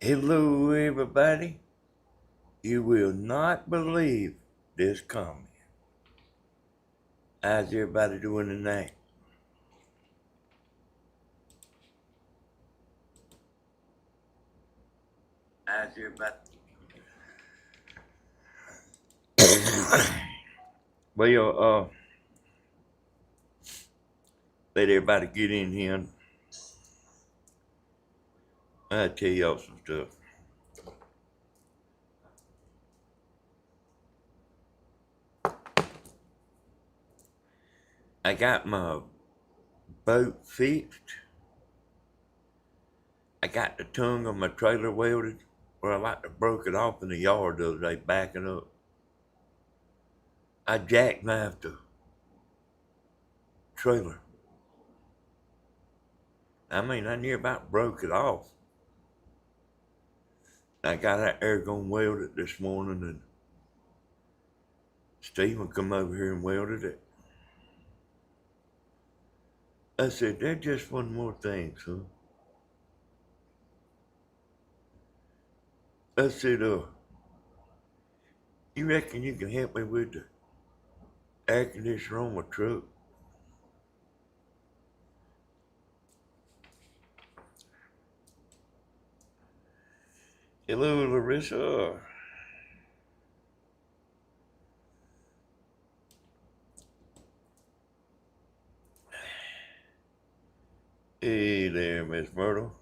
Hello, everybody. You will not believe this comment. How's everybody doing tonight? How's everybody? Well, let everybody get in here. I'll tell y'all some stuff. I got my boat fixed. I got the tongue of my trailer welded where I like to broke it off in the yard the other day backing up. I jackknifed the trailer. I near about broke it off. I got out there gonna weld it this morning, and Stephen come over here and welded it. I said, there's just one more thing, son. I said, you reckon you can help me with the air conditioner on my truck? Hello, Larissa. Hey there, Miss Myrtle.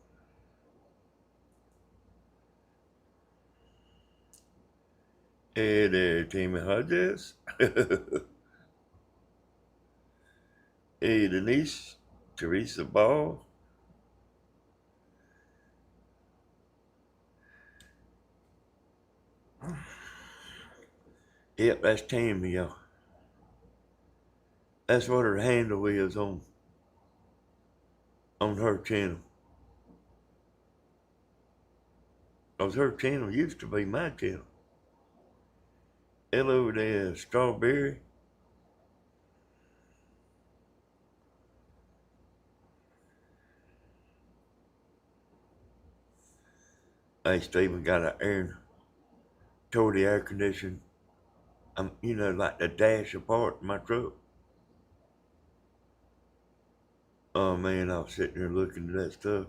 Hey there, Timmy Hodges. Hey, Denise, Teresa Ball. Yep, that's Tammy, y'all. That's what her handle is on her channel. Because her channel used to be my channel. Hello there, Strawberry. Hey, Stephen got an air toward the air conditioner. Like the dash apart in my truck. Oh man, I was sitting there looking at that stuff.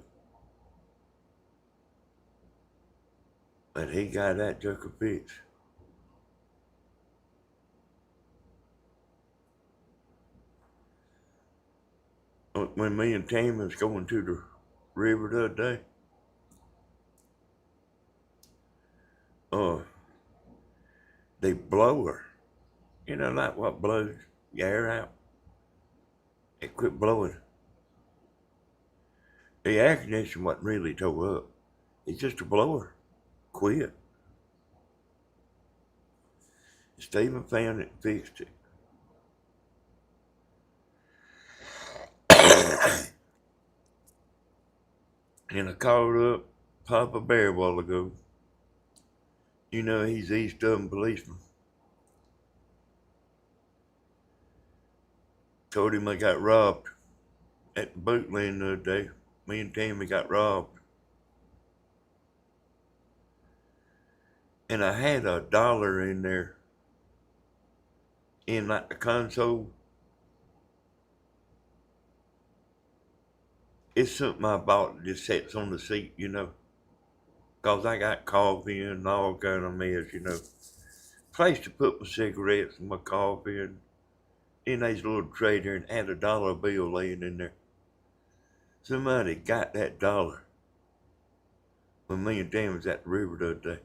But he got that joker fixed. When me and Tammy was going to the river the other day, the blower, like what blows the air out, it quit blowing. The air conditioner wasn't really tore up. It's just a blower. Quit. Stephen found it and fixed it. And I called up Papa Bear a while ago. He's East Dublin policeman. Told him I got robbed at the boat landing the other day. Me and Tammy got robbed. And I had $1 in there in like the console. It's something I bought that just sits on the seat, Cause I got coffee and all kind of mess, Place to put my cigarettes and my coffee and in these little tray there and had $1 bill laying in there. Somebody got that dollar when me and Dan was at the river the other day.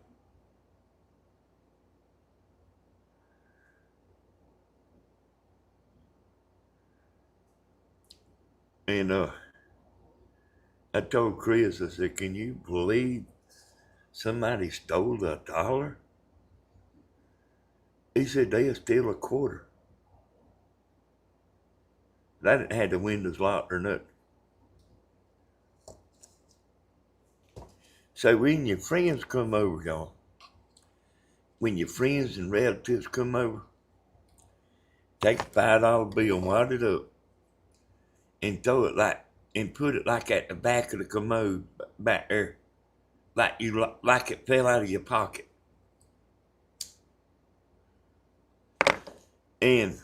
And I told Chris, I said, can you believe somebody stole $1? He said, they'll steal a quarter. I didn't have the windows locked or nothing. So when your friends come over, y'all, when your friends and relatives come over, take a $5 bill, wad it up, and throw it and put it like at the back of the commode back there like it fell out of your pocket. And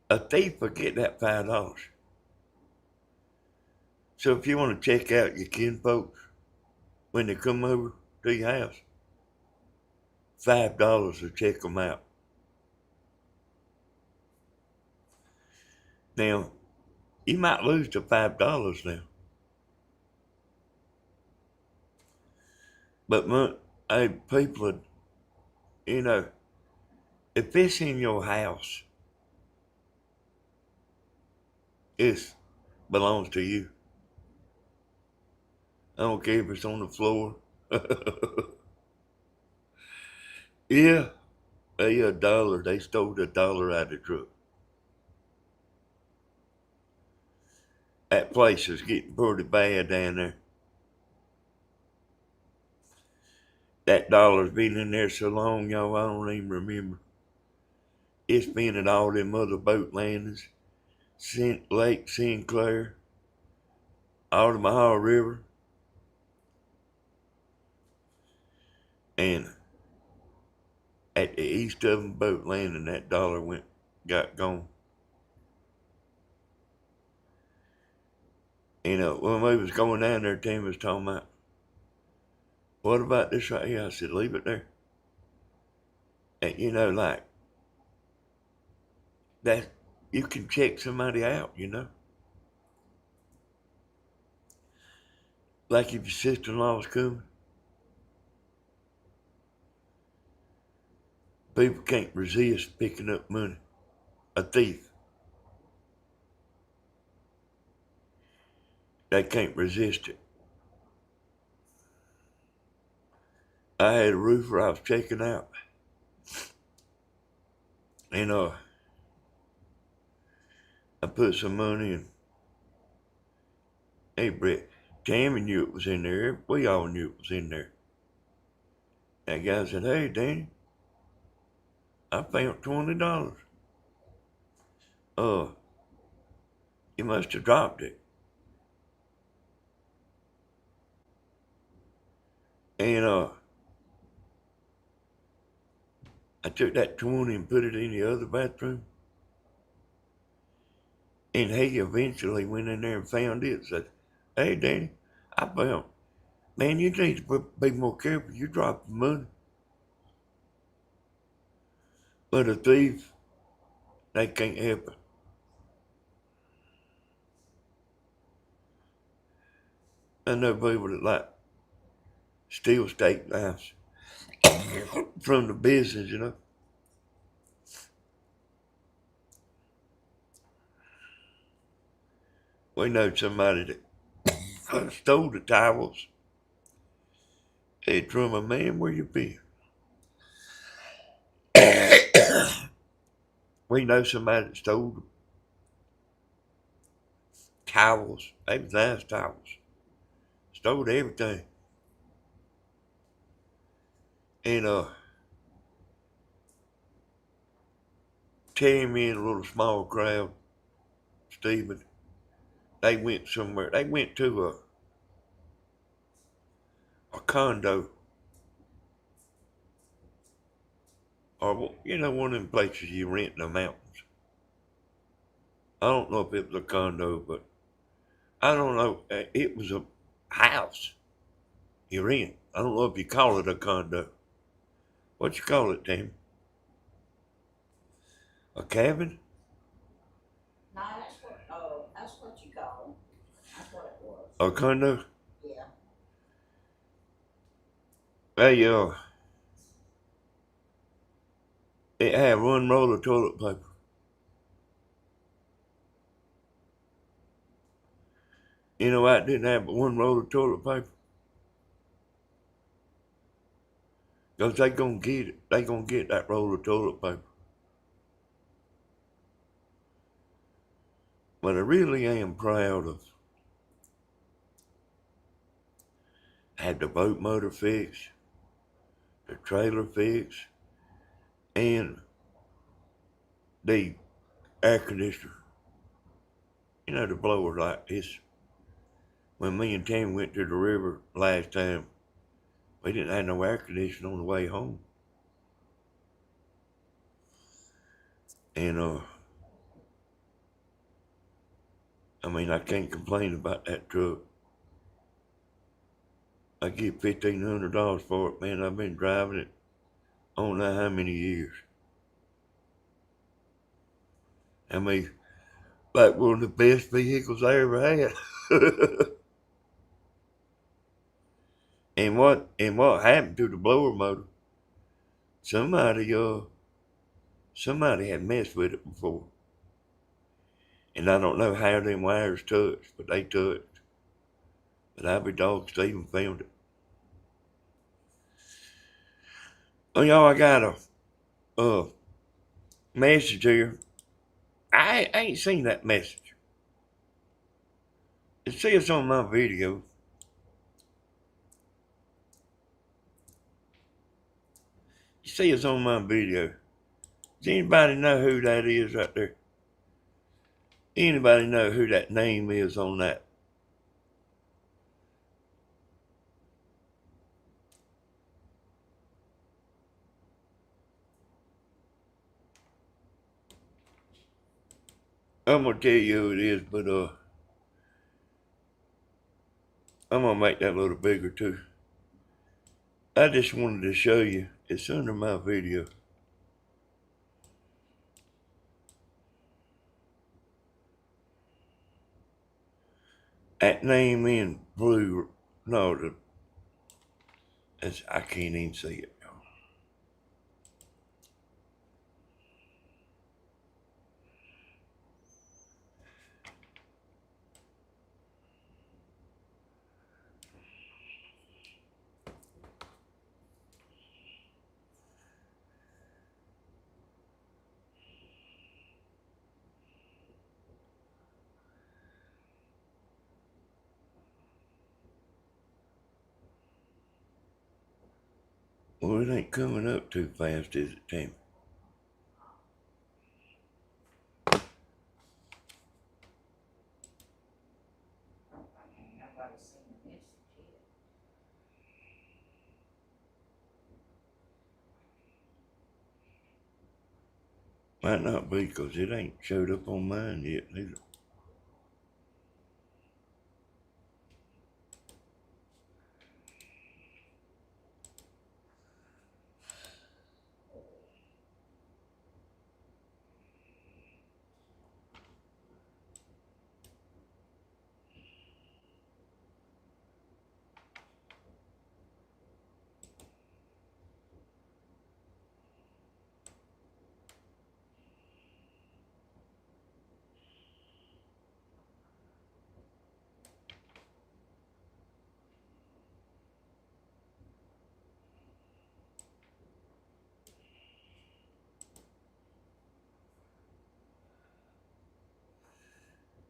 a thief will get that $5. So if you want to check out your kinfolks when they come over to your house, $5 to check them out. Now, you might lose the $5 now. But hey, people, you know, if it's in your house, it belongs to you. I don't care if it's on the floor. Yeah, they $1. They stole the $1 out of the truck. That place is getting pretty bad down there. That $1's been in there so long, y'all, I don't even remember. It's been at all them other boat landings, Lake Sinclair, Omaha River, and at the east of them boat landing, that $1 got gone. You know, when we was going down there, Tim was talking about, what about this right here? I said, leave it there. And you know, like, that, you can check somebody out, you know. Like if your sister-in-law's coming, people can't resist picking up money. A thief, they can't resist it. I had a roofer I was checking out, and I put some money in. Hey, Brett, Tammy knew it was in there. We all knew it was in there. That guy said, hey, Danny, I found $20. You must have dropped it. And I took that 20 and put it in the other bathroom. And he eventually went in there and found it and said, hey, Danny, I found, man, you need to be more careful. You dropped the money. But a thief, they can't help it. I know people that like steal steak knives from the business, you know. We know somebody that stole the towels. They drum a man, where you been? We know somebody that stole the towels. They was nice towels. Stole everything. And Tammy and a little small crowd, Stephen, they went somewhere. They went to a condo, or you know, one of them places you rent in the mountains. I don't know if it was a condo, but I don't know. It was a house you rent. I don't know if you call it a condo. What you call it, Tammy? A cabin? No, that's what you call them. That's what it was. A condo? Yeah. Hey, it had one roll of toilet paper. You know why it didn't have but one roll of toilet paper? Because they gonna get it. They gonna get that roll of toilet paper. But I really am proud of had the boat motor fixed, the trailer fixed, and the air conditioner. You know, the blower like this. When me and Tammy went to the river last time, We didn't have no air conditioning on the way home. And I mean, I can't complain about that truck. I get $1,500 for it, man. I've been driving it I don't know how many years. I mean, like one of the best vehicles I ever had. And what happened to the blower motor? Somebody somebody had messed with it before. And I don't know how them wires touched, but they touched. But I'll be dog Stephen found it. Oh y'all, I got a message here. I ain't seen that message. It says on my video. It says on my video. Does anybody know who that is right there? Anybody know who that name is on that? I'm gonna tell you who it is, but I'm gonna make that a little bigger too. I just wanted to show you. It's under my video. That name in blue. No, I can't even see it. Well, it ain't coming up too fast, is it, Tim? Nobody's seen the message yet. Might not be, 'cause it ain't showed up on mine yet, neither.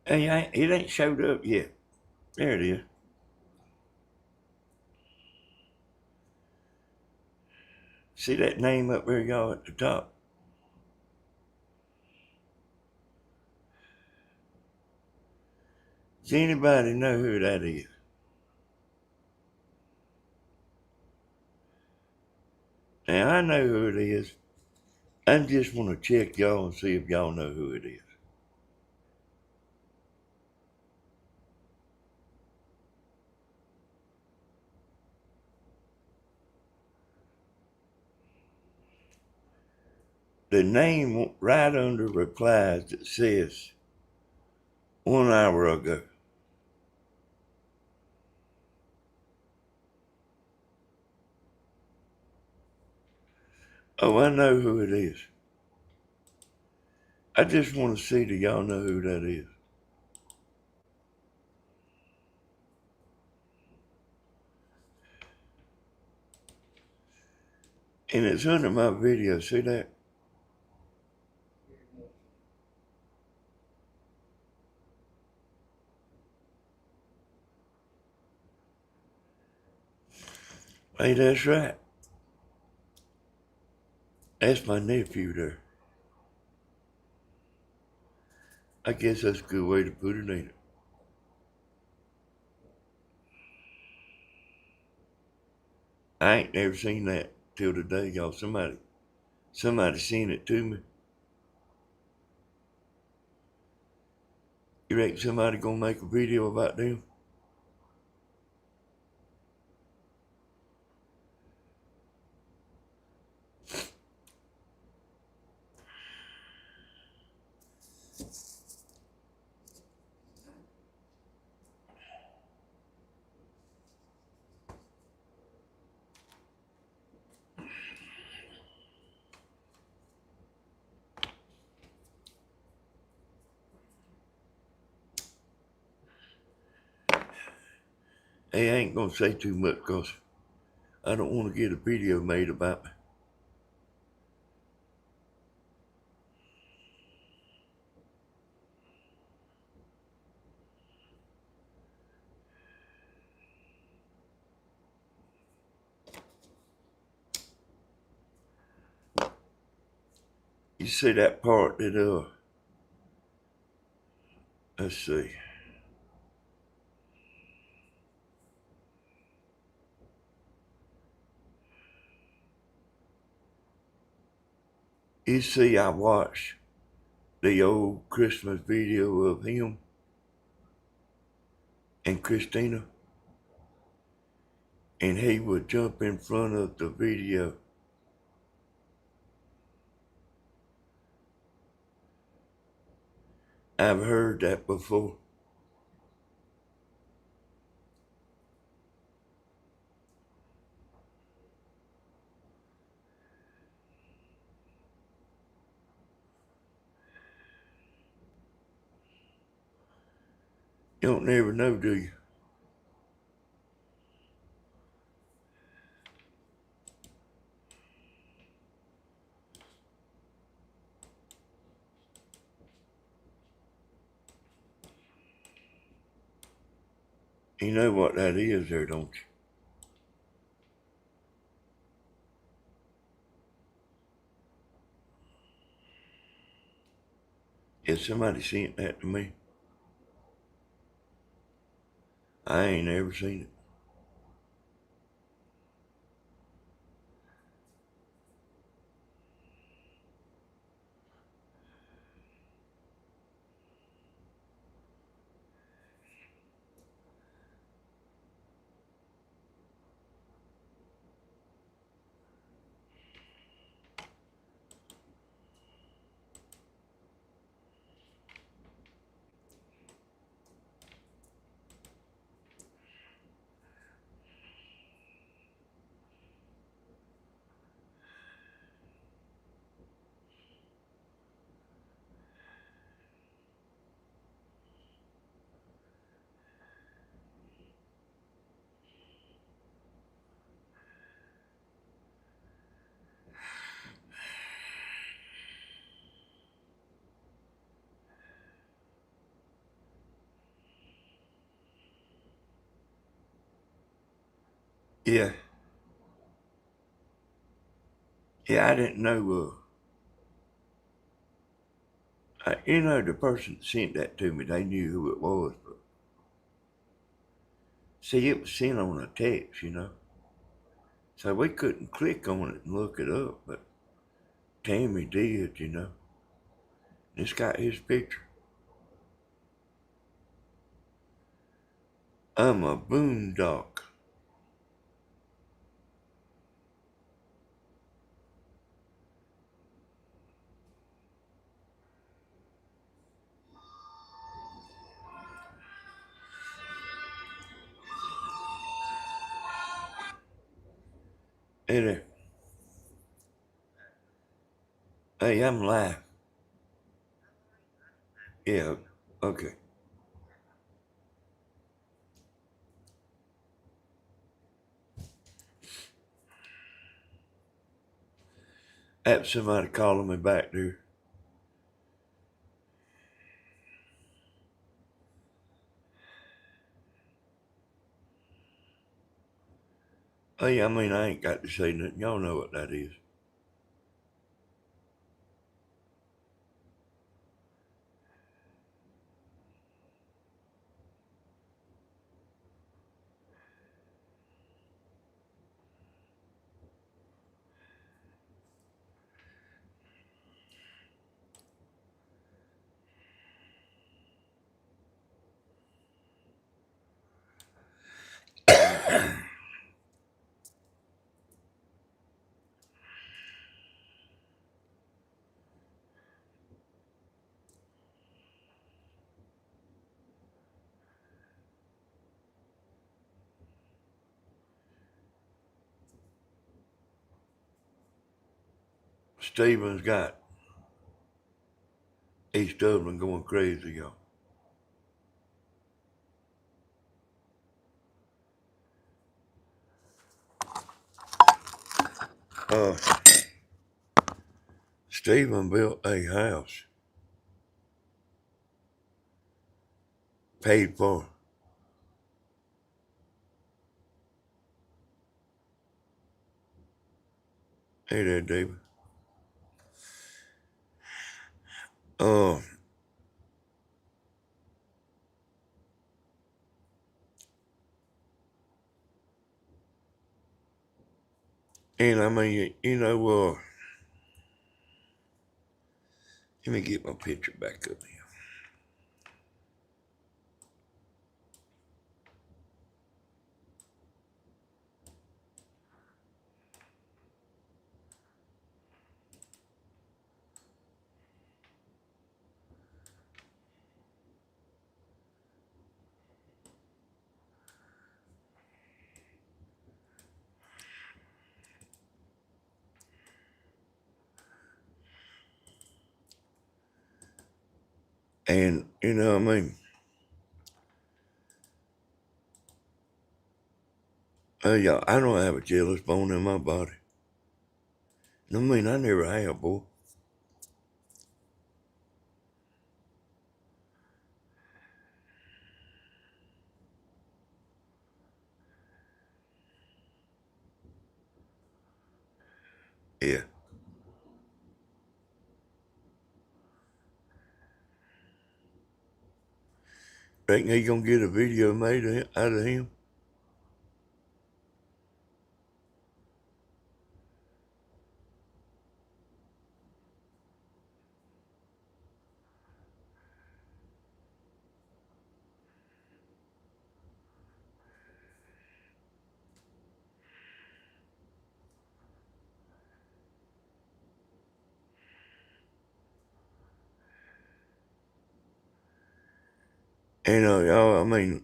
Hey, it ain't showed up yet. There it is. See that name up there, y'all, at the top? Does anybody know who that is? Now, I know who it is. I just want to check y'all and see if y'all know who it is. The name right under replies that says 1 hour ago. Oh, I know who it is. I just want to see do y'all know who that is. And it's under my video. See that? Hey, that's right. That's my nephew there. I guess that's a good way to put it, ain't it? I ain't never seen that till today, y'all. Somebody sent it to me. You reckon somebody gonna make a video about them? Hey, I ain't gonna say too much because I don't want to get a video made about me. You see that part that, let's see. You see, I watched the old Christmas video of him and Christina, and he would jump in front of the video. I've heard that before. You don't never know, do you? You know what that is there, don't you? Yeah, somebody sent that to me. I ain't ever seen it. Yeah. Yeah, I didn't know, the person that sent that to me, they knew who it was, but see, it was sent on a text. So we couldn't click on it and look it up, but Tammy did. It's got his picture. I'm a boondock. And, hey, I'm live. Yeah, okay. That's somebody calling me back there. Hey, I mean, I ain't got to say nothing. Y'all know what that is. Stephen's got East Dublin going crazy, y'all. Uh, Stephen built a house, paid for. Hey there, David. Uh, and I mean, let me get my picture back up here. And, you know what I mean? Yeah, I don't have a jealous bone in my body. I mean, I never have, boy. Yeah. Think he gonna get a video made out of him? And, y'all, I mean,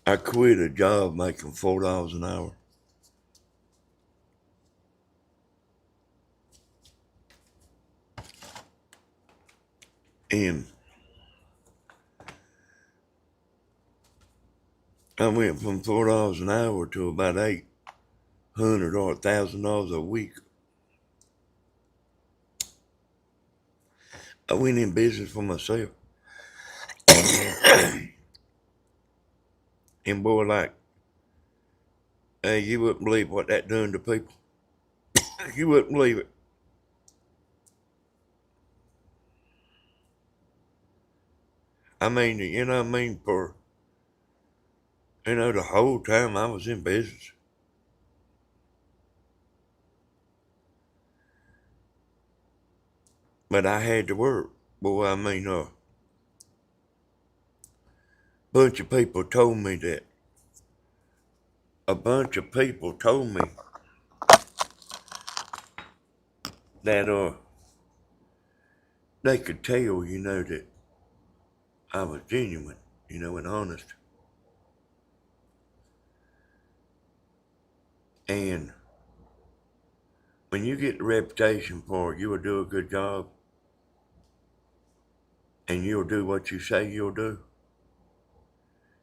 I quit a job making $4 an hour. And I went from $4 an hour to about $800 or $1,000 a week. I went in business for myself. And boy, like, you wouldn't believe what that done to people. You wouldn't believe it. I mean, you know what I mean? For, the whole time I was in business. But I had to work. Boy, I mean, bunch of people told me that. A bunch of people told me that, they could tell, that I was genuine, and honest. And when you get the reputation for you'll do a good job and you'll do what you say you'll do,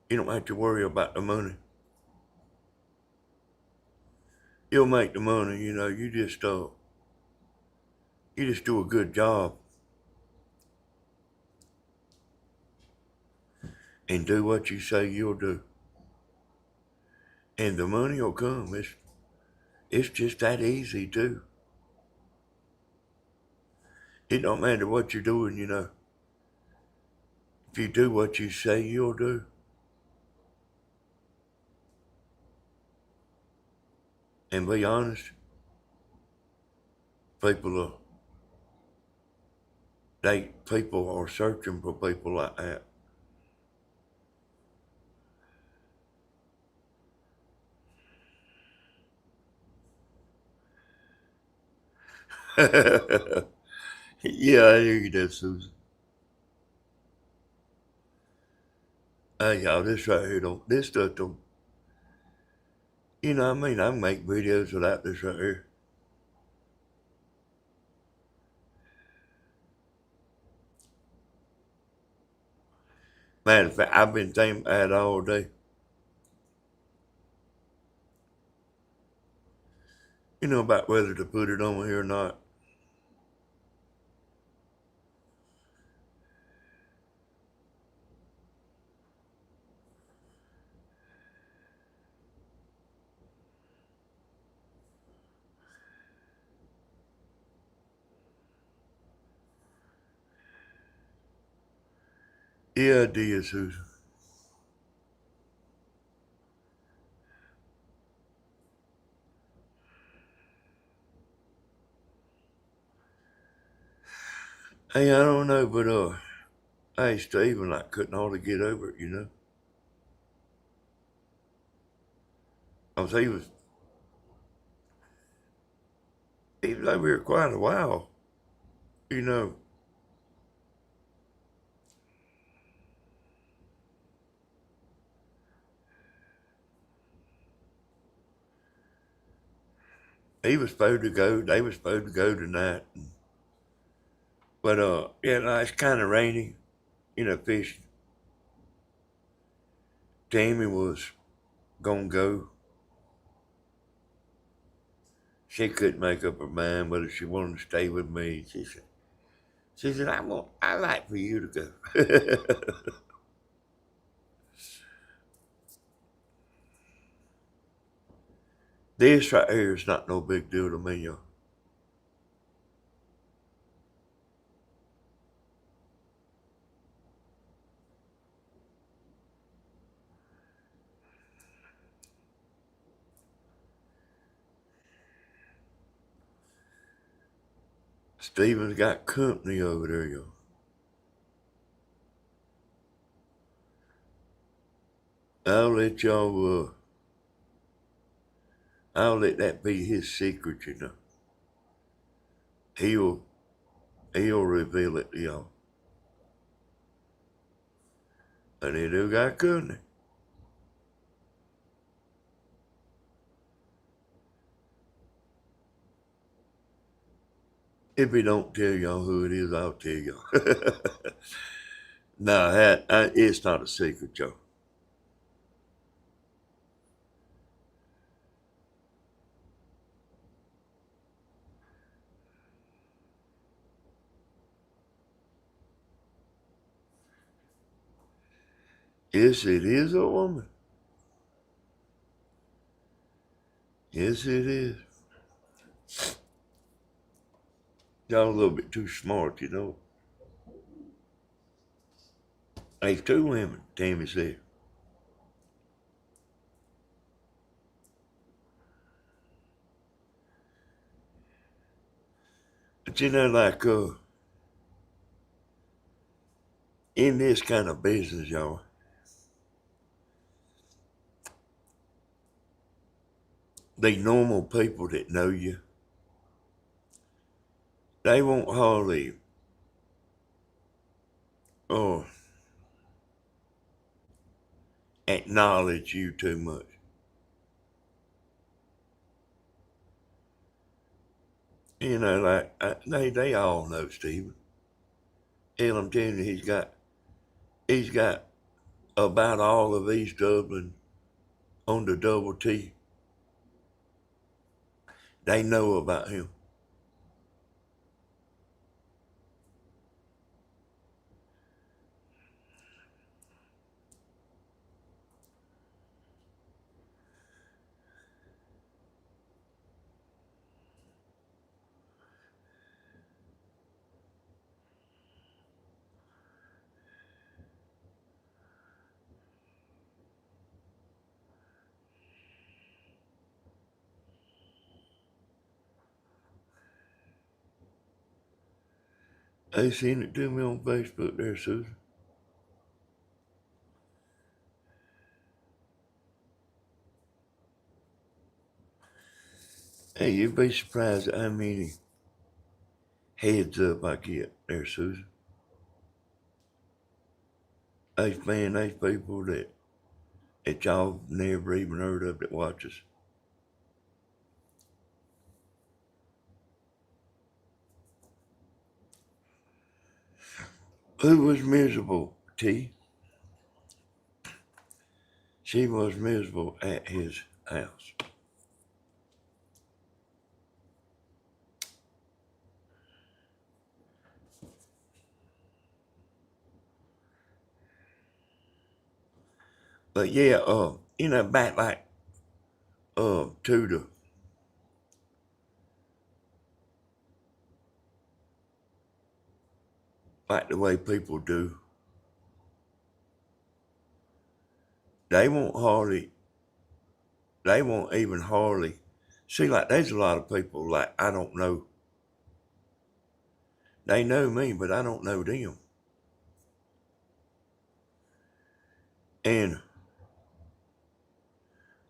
you don't have to worry about the money. You'll make the money, you just do a good job and do what you say you'll do. And the money will come. It's just that easy too. It don't matter what you're doing, If you do what you say you'll do and be honest, people people are searching for people like that. Yeah, I hear you there, Susan. Hey, y'all, this right here this stuff don't, You know what I mean? I can make videos without this right here. Matter of fact, I've been thinking about it all day. You know about whether to put it on here or not. Yeah, I did, Susan. Hey, I don't know, but hey, Stephen, I couldn't hardly get over it, you know. I was he was over here quite a while, you know. He was supposed to go. They was supposed to go tonight, but yeah, no, it's kind of rainy, you know. Fishing. Tammy was gonna go. She couldn't make up her mind whether she wanted to stay with me. She said, I like for you to go. This right here is not no big deal to me, y'all. Steven's got company over there, y'all. I'll let y'all, I'll let that be his secret, you know. He'll, he'll reveal it to y'all. And he do got company. If he don't tell y'all who it is, I'll tell y'all. No, it's not a secret, y'all. Yes, it is a woman. Yes, it is. Y'all a little bit too smart, you know. There's two women, Tammy said. But you know, like, in this kind of business, y'all, they normal people that know you, they won't hardly, oh, acknowledge you too much. You know, like, they all know Steven. Hell, I'm telling you, he's got about all of East Dublin on the double T. They know about him. They seen it to me on Facebook there, Susan. Hey, you'd be surprised at how many heads up I get there, Susan. There's people that y'all never even heard of that watch us. Who was miserable, T? She was miserable at his house. But yeah, back like to the way people do. They won't even hardly see, like, there's a lot of people like I don't know. They know me, but I don't know them. And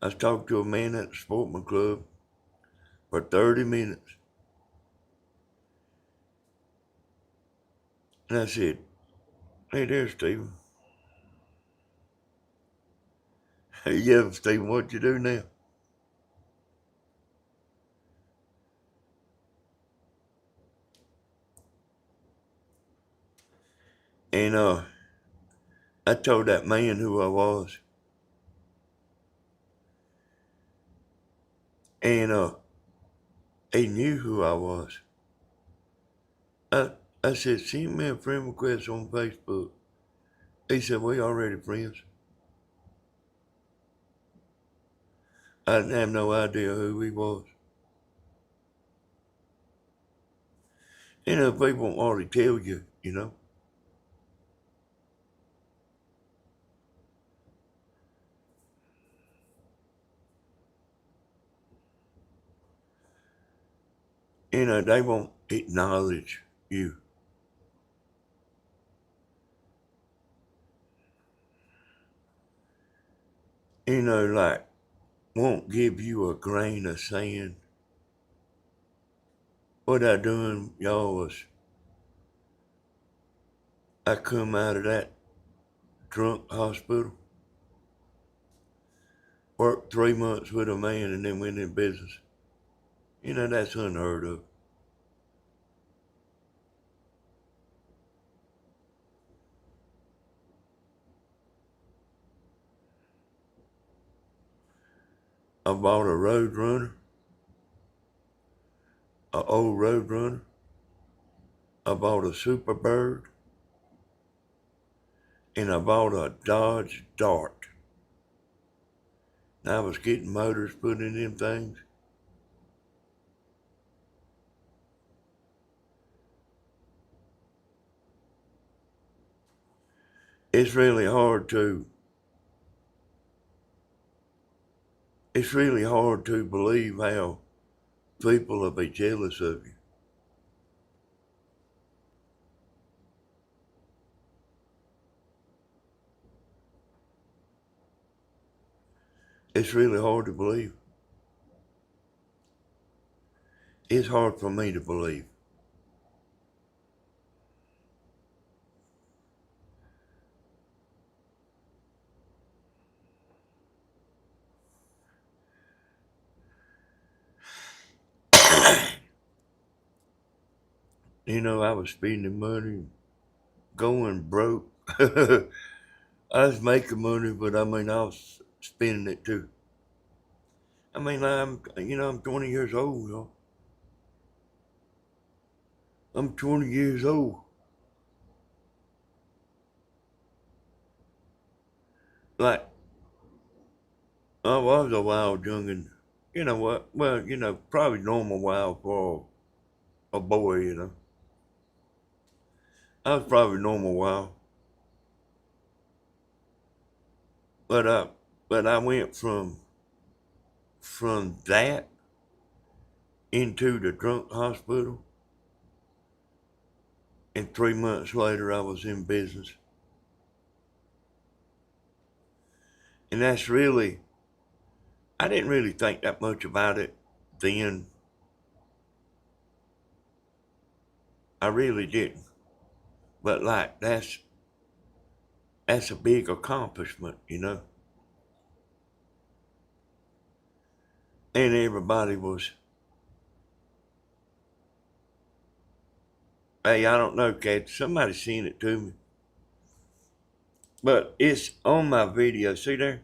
I was talking to a man at the sportsman club for 30 minutes. And I said, "Hey there, Stephen." "Hey, yeah, Stephen, what you do now?" And I told that man who I was. And he knew who I was. I, I said, "Send me a friend request on Facebook." He said, "We already friends." I didn't have no idea who he was. People won't already tell you, you know. They won't acknowledge you. Like, won't give you a grain of sand. What I done, y'all, was I come out of that drunk hospital, worked 3 months with a man, and then went in business. That's unheard of. I bought a Road Runner, an old Road Runner. I bought a Super Bird, and I bought a Dodge Dart. And I was getting motors put in them things. It's really hard to believe how people will be jealous of you. It's really hard to believe. It's hard for me to believe. I was spending money, going broke. I was making money, but I was spending it too. I'm 20 years old, y'all. I'm 20 years old. Like, I was a wild youngin'. You know what? Well, probably normal wild for a boy. I was probably normal wild. But I went from that into the drunk hospital, and 3 months later I was in business. And I didn't really think that much about it then. I really didn't. But like that's a big accomplishment. And everybody was, "Hey, I don't know, Cat. Somebody sent it to me." But it's on my video. See there?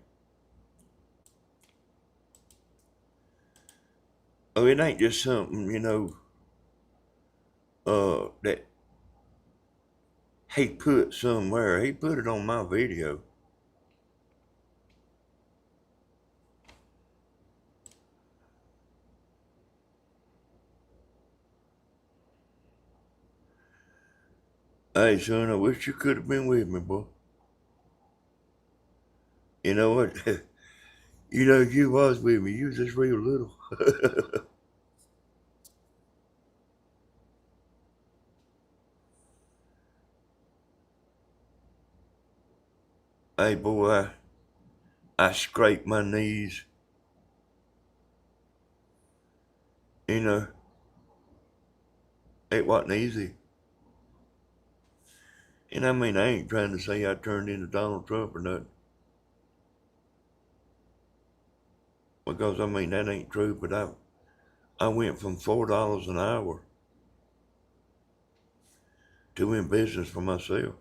Oh, it ain't just something, that he put somewhere. He put it on my video. Hey, son, I wish you could have been with me, boy. You know what? You was with me. You was just real little. Hey, boy, I scraped my knees. You know, it wasn't easy. And I mean, I ain't trying to say I turned into Donald Trump or nothing. Because, I mean, that ain't true, but I went from $4 an hour to in business for myself.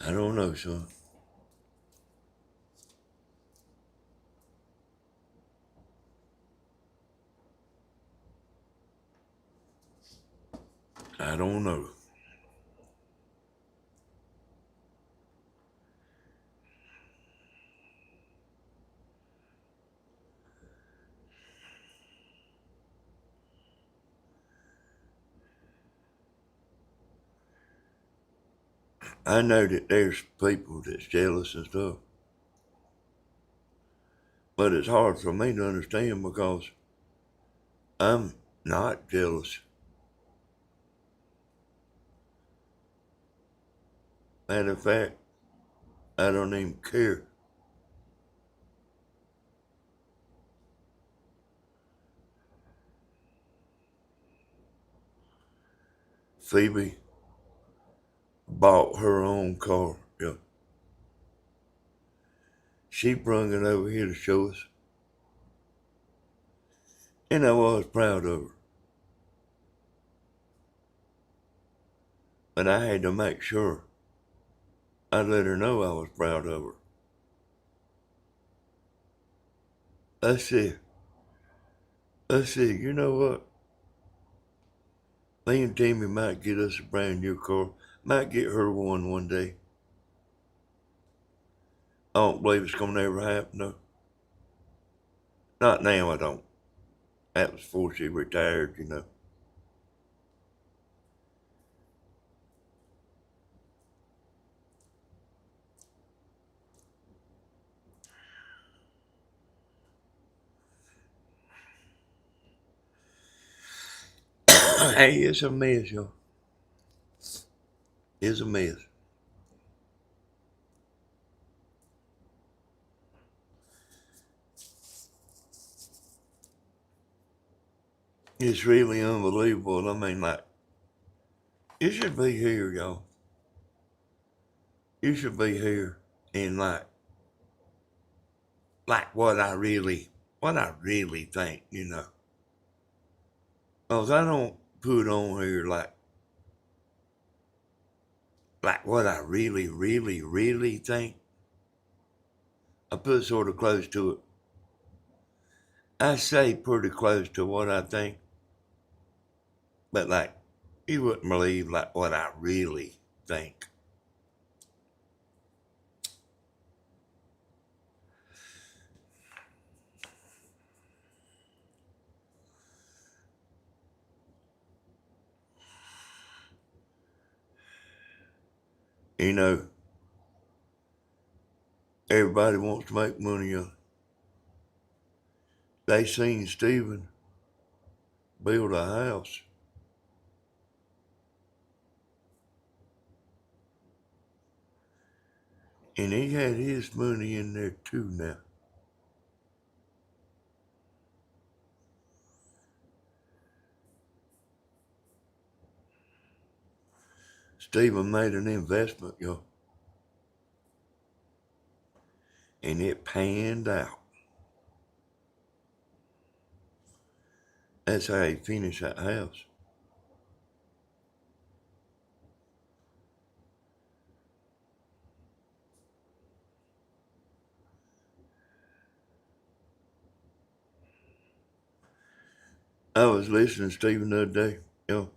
I don't know, son. I don't know. I know that there's people that's jealous and stuff, but it's hard for me to understand because I'm not jealous. Matter of fact, I don't even care. Phoebe bought her own car. Yeah. She brung it over here to show us, and I was proud of her. But I had to make sure I let her know I was proud of her. I said, you know what? Me and Tammy might get us a brand new car. Might get her one day. I don't believe it's gonna ever happen though. Not now, I don't. That was before she retired. Hey, it's a mess, y'all. It's a mess. It's really unbelievable. I mean, like, you should be here, y'all. You should be here and like what I really think. Cause I don't put on here like what I really, really, really think. I put sort of close to it. I say pretty close to what I think, but like, you wouldn't believe like what I really think. You know, everybody wants to make money. They seen Stephen build a house, and he had his money in there too now. Stephen made an investment, y'all. and it panned out. That's how he finished that house. I was listening to Stephen the other day, you know,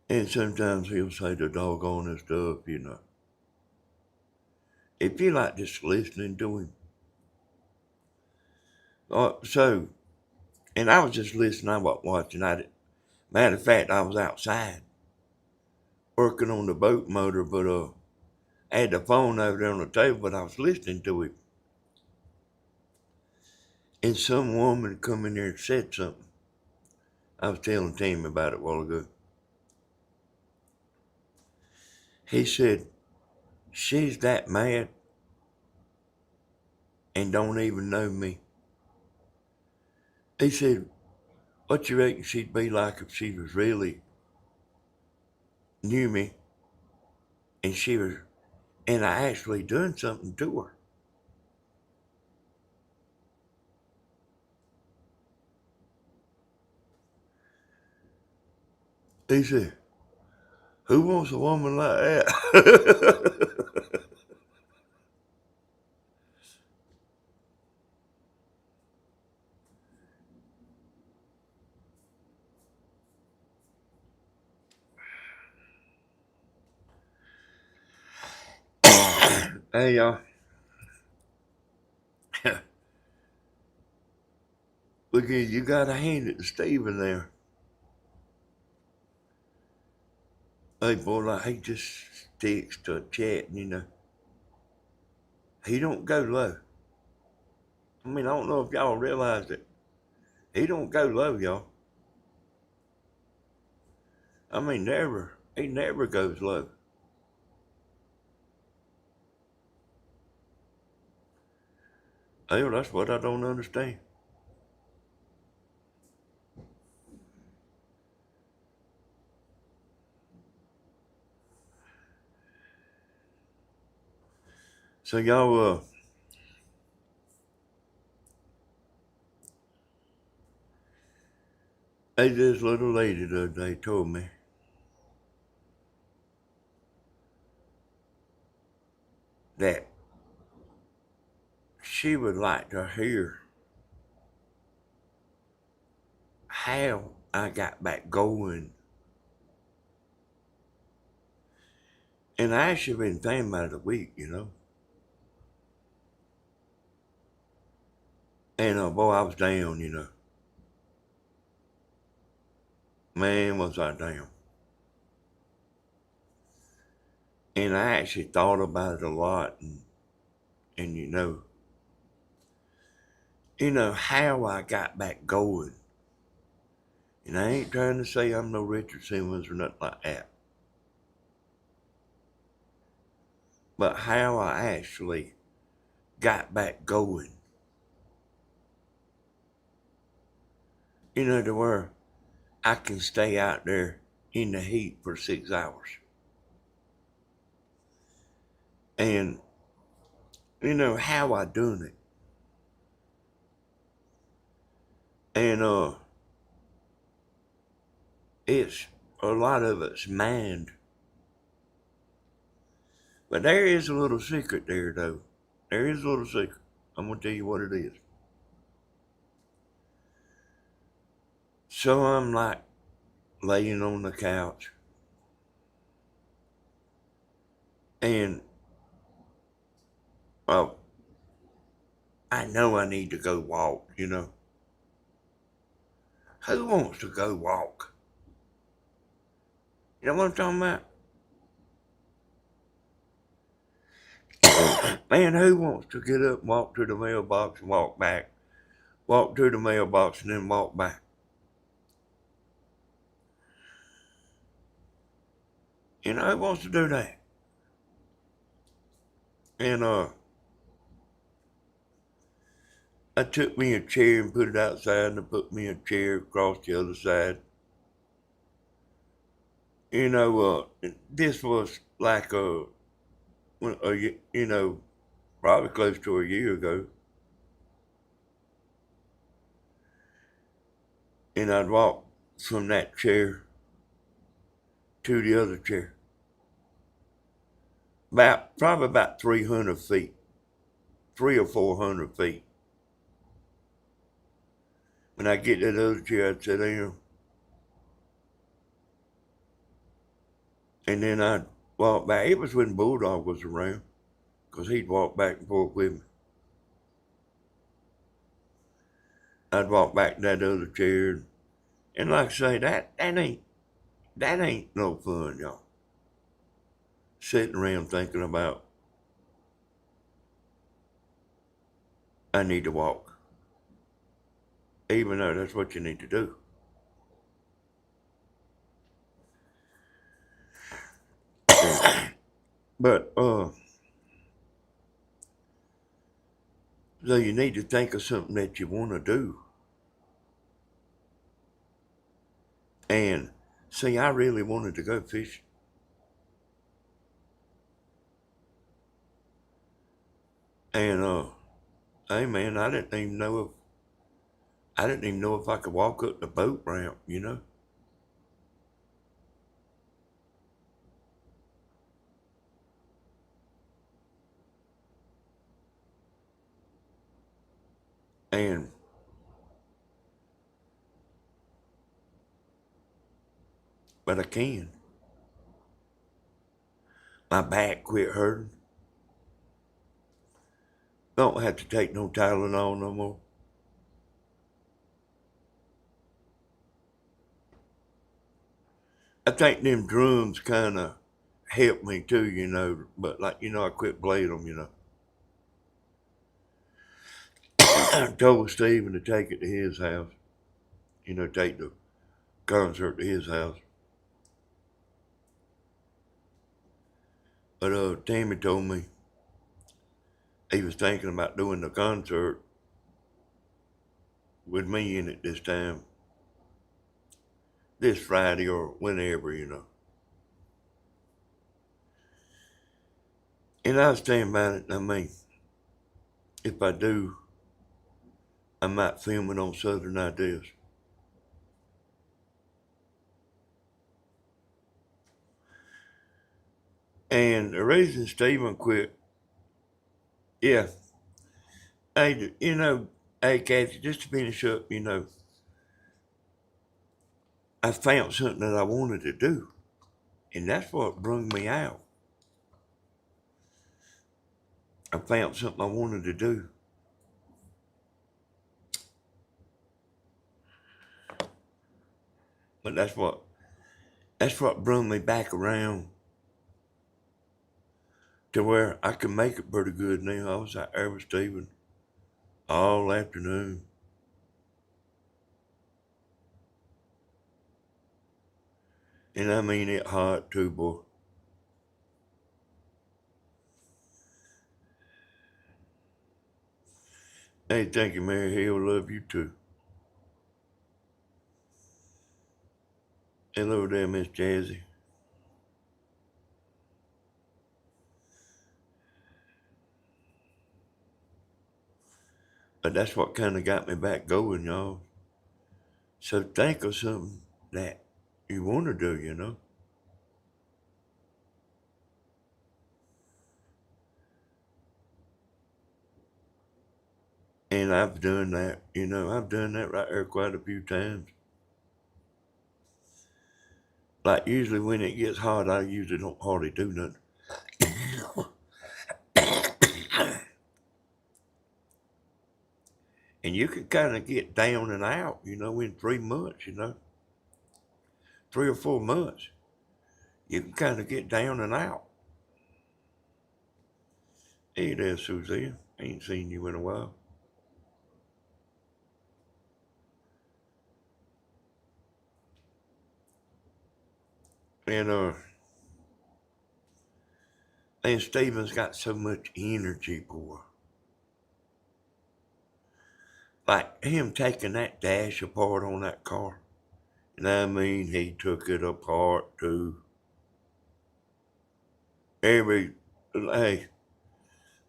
and sometimes he'll say the doggone stuff, you know. If you like just listening to him. So, and I was just listening, I wasn't watching. Matter of fact, I was outside working on the boat motor, but I had the phone over there on the table, but I was listening to him. And some woman come in there and said something. I was telling Tim about it a while ago. He said, she's that mad and don't even know me. He said, what you reckon she'd be like if she was really knew me and she was, and I actually done something to her? He said, who wants a woman like that? Hey, y'all. Look at you, gotta hand it to Steven there. Hey, boy, like he just sticks to chatting, you know. He don't go low. I mean, I don't know if y'all realize it. He don't go low, y'all. I mean, never. He never goes low. Hell, that's what I don't understand. So y'all, hey, this little lady the other day told me that she would like to hear how I got back going. And I actually been thinking about it a week, you know. And boy, I was down, you know. Man, was I down. And I actually thought about it a lot, and you know how I got back going. And I ain't trying to say I'm no Richard Simmons or nothing like that. But how I actually got back going. You know, to where I can stay out there in the heat for 6 hours. And, you know, how I done it. And it's a lot of it's mind. But there is a little secret there though. There is a little secret. I'm gonna tell you what it is. So I'm like laying on the couch and well, I know I need to go walk, you know. Who wants to go walk? You know what I'm talking about? Man, who wants to get up and walk to the mailbox and walk back? Walk to the mailbox and then walk back. You know, who wants to do that? And I took me a chair and put it outside and I put me a chair across the other side. You know, this was like you know, probably close to a year ago. And I'd walk from that chair to the other chair. Probably about 300 feet, 300 or 400 feet. When I get to the other chair, I'd sit down. And then I'd walk back. It was when Bulldog was around, 'cause he'd walk back and forth with me. I'd walk back to that other chair. And like I say, that ain't no fun, y'all. Sitting around thinking about, I need to walk. Even though that's what you need to do. But, so you need to think of something that you want to do. And see, I really wanted to go fishing. And, hey man, I didn't even know if I could walk up the boat ramp, you know. And but I can. My back quit hurting. Don't have to take no Tylenol no more. I think them drums kind of helped me too, you know. But like, you know, I quit playing them, you know. I told Steven to take it to his house. You know, take the concert to his house. But Tammy told me he was thinking about doing the concert with me in it this Friday or whenever, you know. And I was thinking about it, I mean, if I do, I might film it on Southern Ideas. And the reason Steven quit, yeah, hey, you know, hey, Kathy, just to finish up, you know, I found something that I wanted to do, and that's what brung me out. I found something I wanted to do. But that's what brung me back around to where I can make it pretty good now. I was out there with Steven all afternoon. And I mean it hot too, boy. Hey, thank you, Mary Hill. Love you too. Hello there, Miss Jazzy. But that's what kind of got me back going, y'all. So think of something that you want to do, you know. And I've done that, you know, I've done that right there quite a few times. Like usually when it gets hot, I usually don't hardly do nothing. And you can kind of get down and out, you know, in 3 months, you know, 3 or 4 months. You can kind of get down and out. Hey there, Suzanne. Ain't seen you in a while. And and Steven's got so much energy, boy. Like him taking that dash apart on that car. And I mean, he took it apart too. Hey,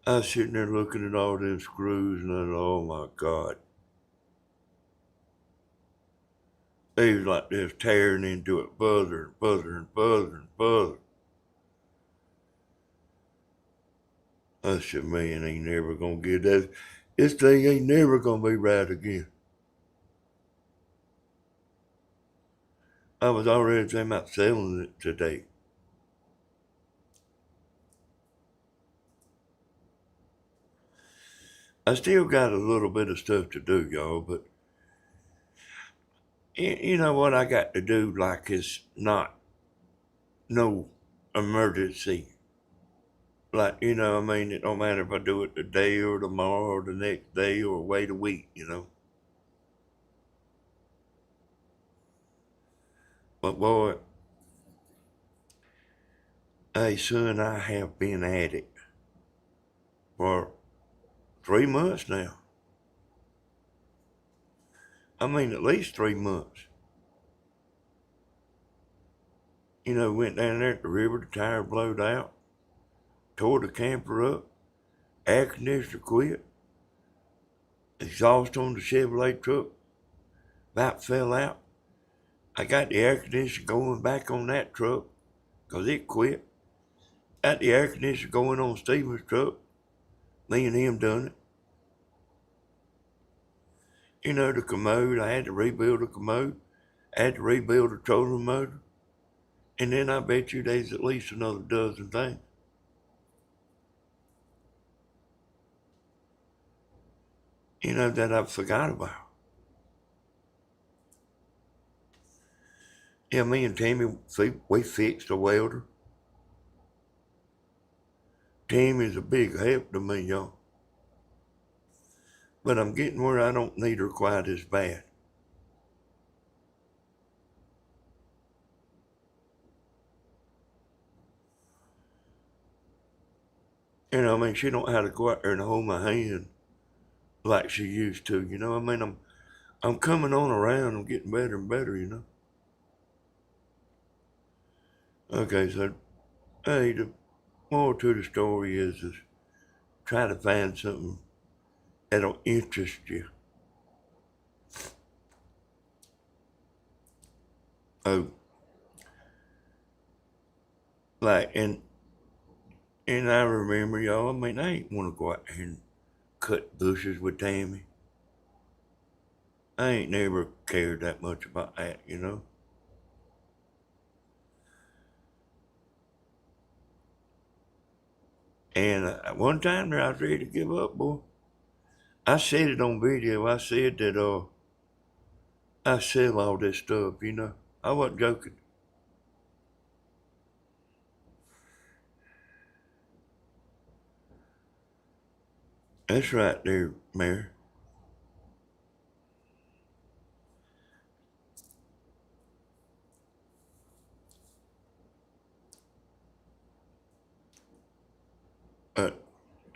I was sitting there looking at all them screws and I thought, oh my God. They was like this tearing into it, buzzer and buzzer and buzzer and buzzer. I said, man, ain't never gonna get that. This thing ain't never gonna be right again. I was already thinking about selling it today. I still got a little bit of stuff to do, y'all, but you know what I got to do like it's not no emergency. Like, you know, I mean, it don't matter if I do it today or tomorrow or the next day or wait a week, you know. But boy, hey son, I have been at it for 3 months now. I mean, at least 3 months. You know, went down there at the river, the tire blowed out, tore the camper up, air conditioner quit, exhaust on the Chevrolet truck about fell out. I got the air conditioner going back on that truck because it quit. Got the air conditioner going on Steven's truck. Me and him done it. You know, the commode, I had to rebuild the commode. I had to rebuild the trolling motor. And then I bet you there's at least another dozen things. You know, that I forgot about. Yeah, me and Tammy, we fixed a welder. Tammy's a big help to me, y'all. But I'm getting where I don't need her quite as bad. You know, I mean, she don't have to go out there and hold my hand like she used to. You know, I mean, I'm coming on around. I'm getting better and better. You know. Okay, so hey, the more to the story is try to find something that'll interest you. Oh, like and I remember y'all. I mean, I ain't want to go out there and cut bushes with Tammy. I ain't never cared that much about that, you know. And one time there, I was ready to give up, boy. I said it on video. I said that I sell all this stuff, you know. I wasn't joking. That's right there, Mary.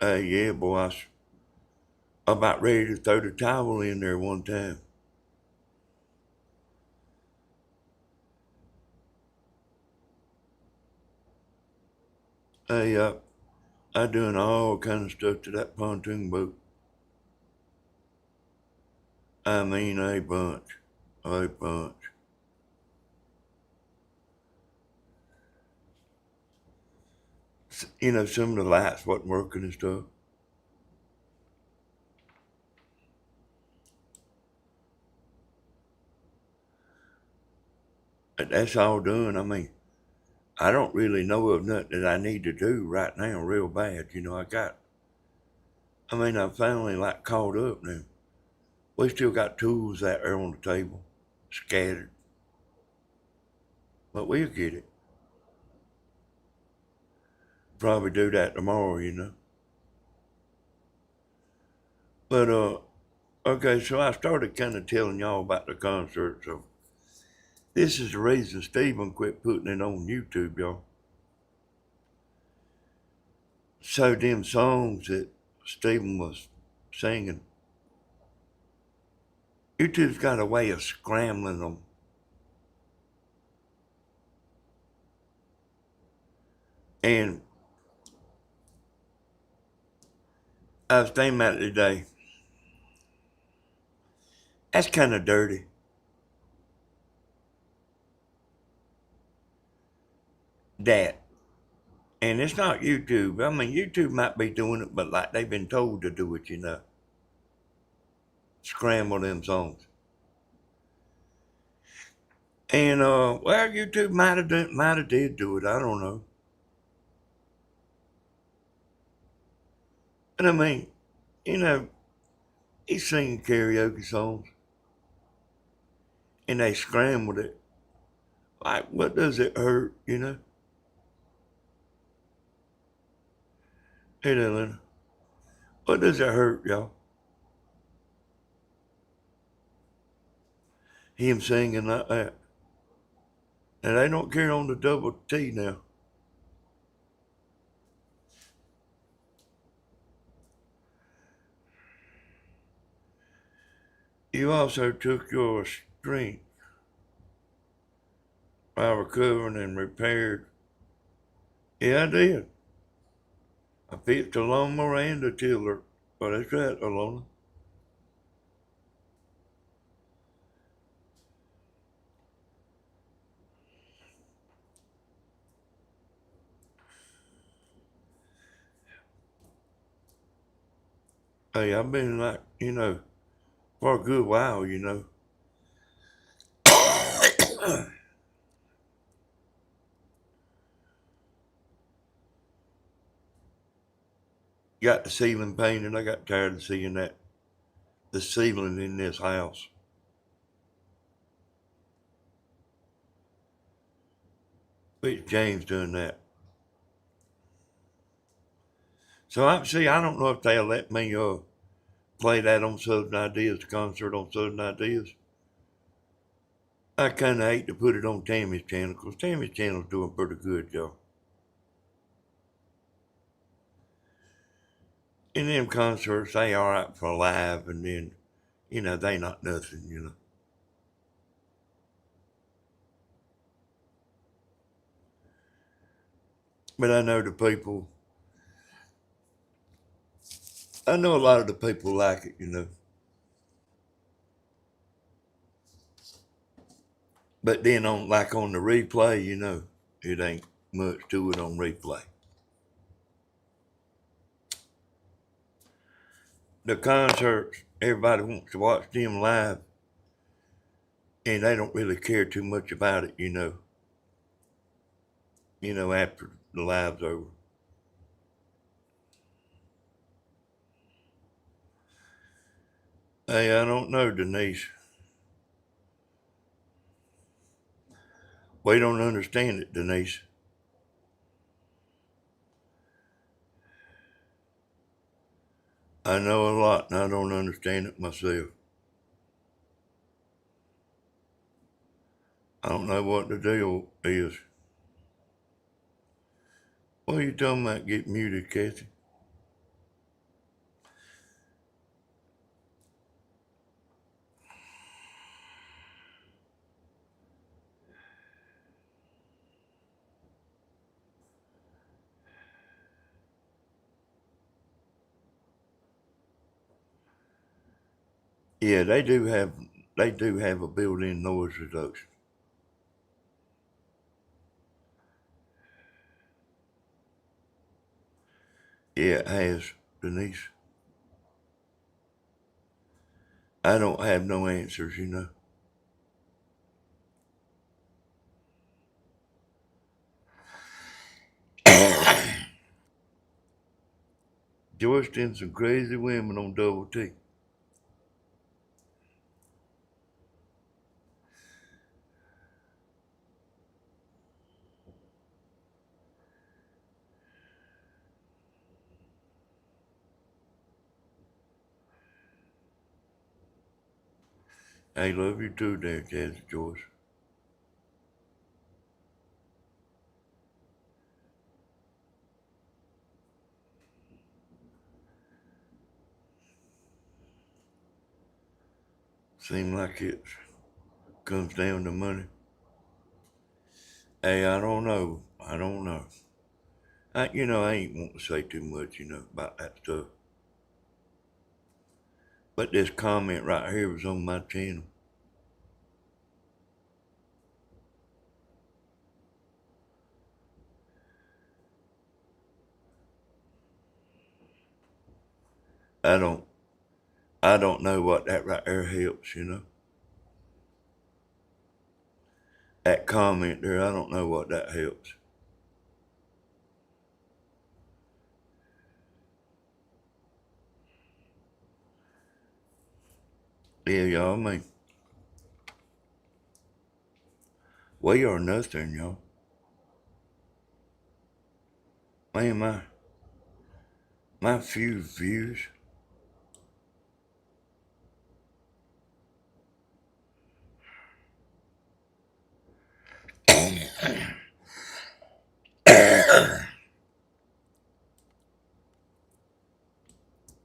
Uh, yeah, boy, I was about ready to throw the towel in there one time. Hey, I doing all kind of stuff to that pontoon boat. I mean, a bunch, a bunch. You know, some of the lights wasn't working and stuff. But that's all done. I mean, I don't really know of nothing that I need to do right now real bad. You know, I'm finally like caught up now. We still got tools out there on the table, scattered, but we'll get it. Probably do that tomorrow, you know. But, okay, so I started kind of telling y'all about the concert. So this is the reason Stephen quit putting it on YouTube, y'all. So them songs that Stephen was singing, YouTube's got a way of scrambling them. And I was thinking about it today. That's kind of dirty. That. And it's not YouTube. I mean, YouTube might be doing it, but like they've been told to do it, scramble them songs. And well, YouTube might have did do it. I don't know. And I mean, you know, he's singing karaoke songs, and they scrambled it. Like, what does it hurt? Hey, Dylan, what does it hurt, y'all? Him singing like that. And they don't carry on the double T now. You also took your strength by recovering and repaired. Yeah, I did. I fixed the lawnmower and the tiller. But that's right, Alona. Hey, I've been like, for a good while. Got the ceiling painted. I got tired of seeing the ceiling in this house. But James doing that. So I don't know if they'll let me play that on Southern Ideas, the concert on Southern Ideas. I kind of hate to put it on Tammy's channel because Tammy's channel's doing pretty good, y'all. And them concerts, they all right for live, and then, they not nothing. But I know a lot of the people like it. But then on the replay, it ain't much to it on replay. The concerts, everybody wants to watch them live, and they don't really care too much about it. After the live's over. Hey, I don't know, Denise. We don't understand it, Denise. I know a lot and I don't understand it myself. I don't know what the deal is. What are you talking about? Get muted, Kathy. Yeah, they do have a built-in noise reduction. Yeah, it has, Denise. I don't have no answers. Joyce and some crazy women on double T. I love you too, there, Jazzy Joyce. Seem like it comes down to money. Hey, I don't know. I don't know. I ain't want to say too much, about that stuff. But this comment right here was on my channel. I don't I don't know what that right there helps, you know. That comment there, I don't know what that helps. Yeah, y'all, I mean, we are nothing, y'all. Man, my few views.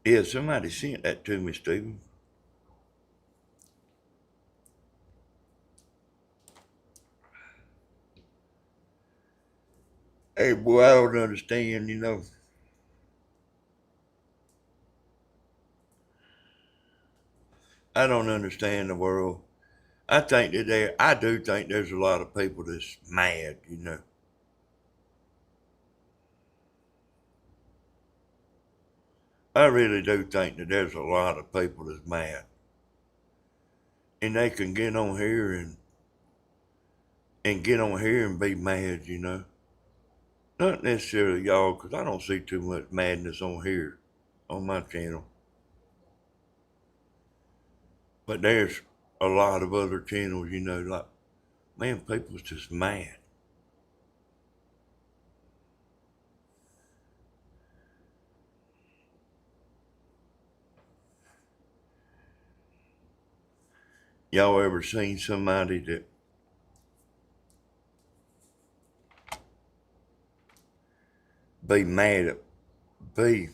Yeah, somebody sent that to me, Stephen. Hey, boy, I don't understand, you know. I don't understand the world. I do think there's a lot of people that's mad, you know. I really do think that there's a lot of people that's mad. And they can get on here and get on here and be mad, you know. Not necessarily y'all, 'cause I don't see too much madness on here, on my channel. But there's a lot of other channels, you know, like, man, people's just mad. Y'all ever seen somebody that be mad be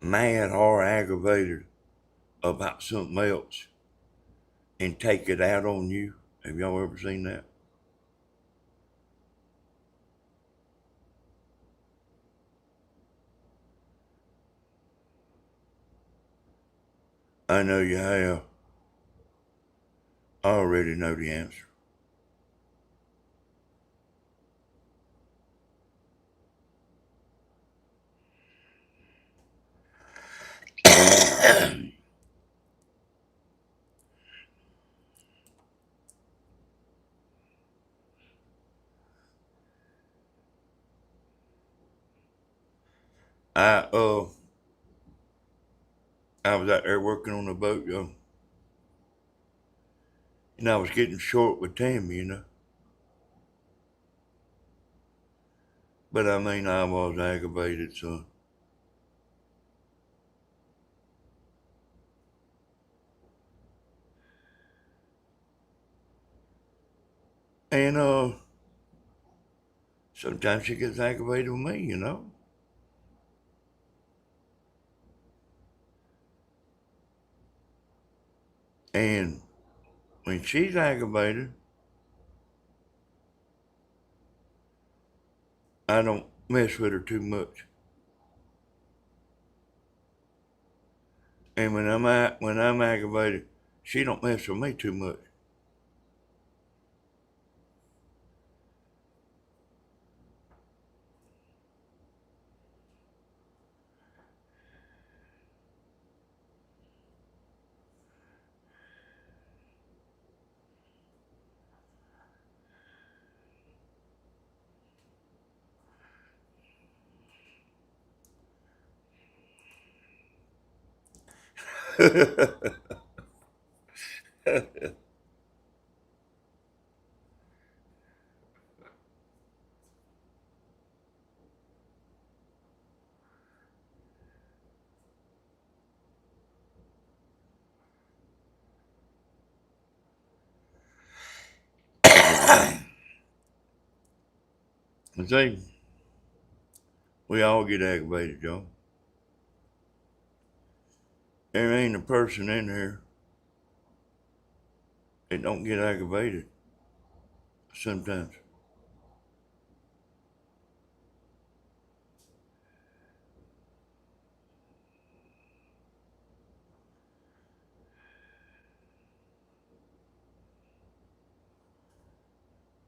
mad or aggravated about something else and take it out on you? Have y'all ever seen that? I know you have. I already know the answer. I uh I was out there working on the boat, yo, and I was getting short with Tammy, you know. But I mean, I was aggravated, so. And sometimes she gets aggravated with me, you know. And when she's aggravated, I don't mess with her too much. And when I'm aggravated, she don't mess with me too much. See, we all get aggravated, y'all. There ain't a person in here that don't get aggravated sometimes.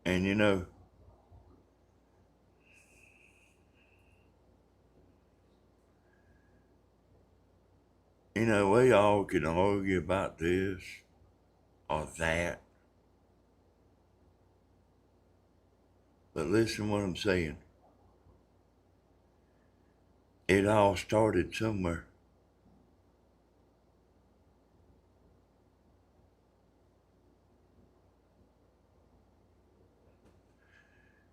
And we all can argue about this or that. But listen what I'm saying. It all started somewhere.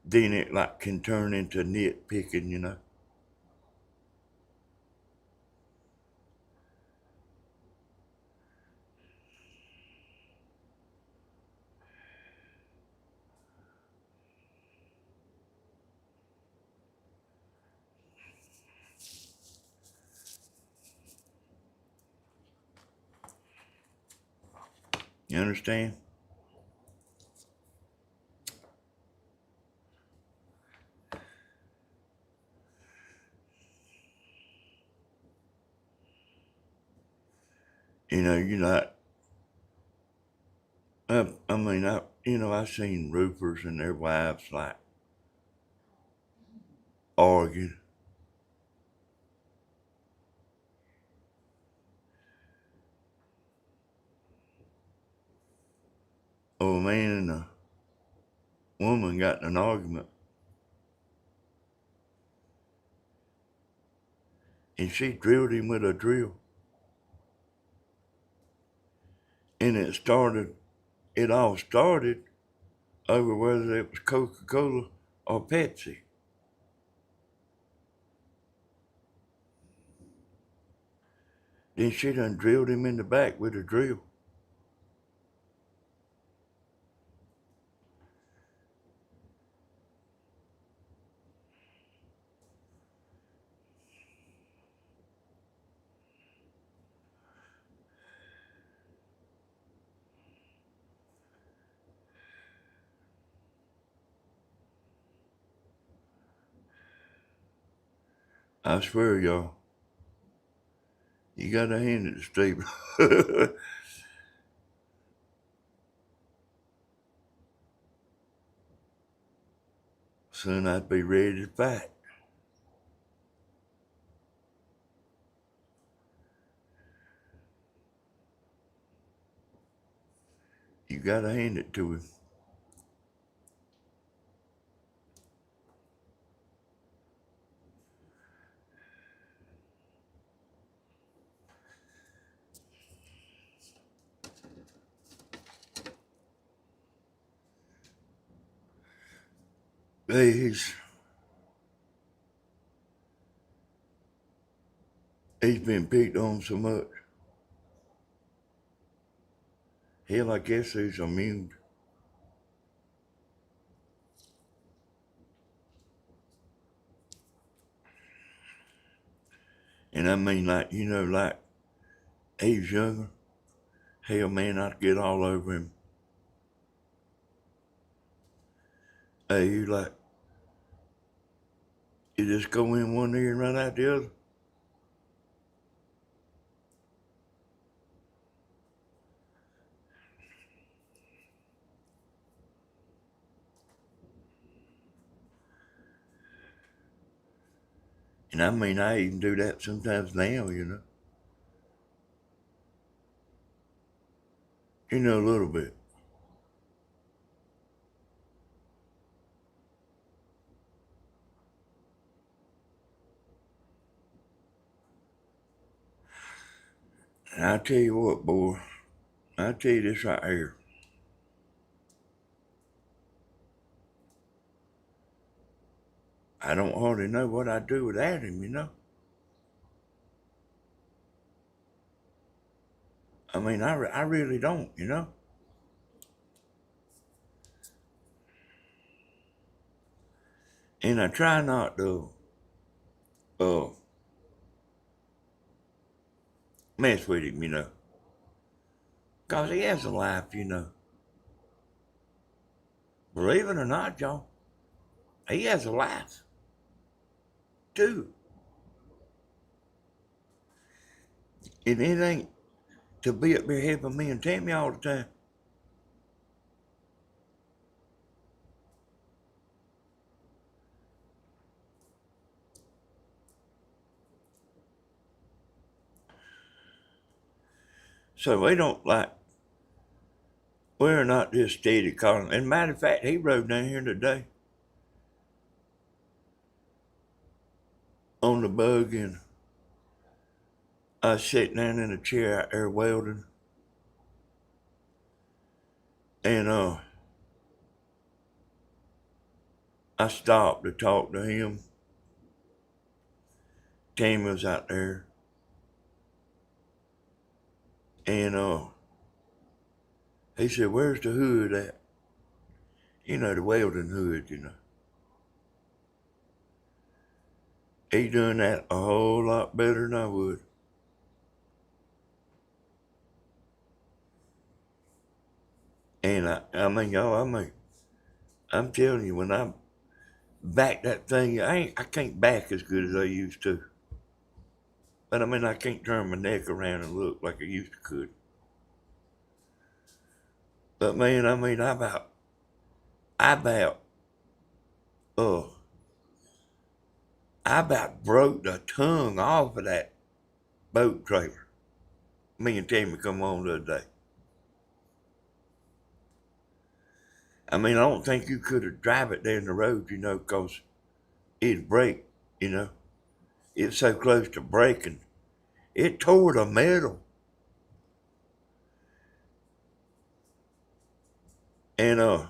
Then it like can turn into nitpicking. You understand? You're not. I've seen roofers and their wives like arguing. Oh, a man and a woman got in an argument, and she drilled him with a drill. And it all started over whether it was Coca-Cola or Pepsi. Then she done drilled him in the back with a drill. I swear, y'all, you gotta hand it to Steve. Soon I'd be ready to fight. You gotta hand it to him. Hey, he's been picked on so much. Hell, I guess he's immune. And I mean, like he's younger. Hell, man, I'd get all over him. Hey, you just go in one ear and run out the other. And I mean, I even do that sometimes now. A little bit. And I tell you what, boy, I tell you this right here. I don't hardly know what I'd do without him. I mean, I really don't. And I try not to uh, mess with him. Because he has a life. Believe it or not, y'all, he has a life, too. And it ain't to be up here helping me and Tammy all the time. So we don't like, we're not just steady calling. And matter of fact, he rode down here today on the bug, and I was sitting down in a chair out there welding. And I stopped to talk to him. Tammy was out there. And he said, "Where's the hood at?" You know, the welding hood, you know. He doing that a whole lot better than I would. And I mean, y'all, I'm telling you, when I back that thing, I can't back as good as I used to. But I mean, I can't turn my neck around and look like I used to could. But man, I mean, I about, uh, I about broke the tongue off of that boat trailer. Me and Tammy come on the other day. I mean, I don't think you could have drive it down the road, you know, 'cause it'd break, you know. It's so close to breaking. It tore the metal. And I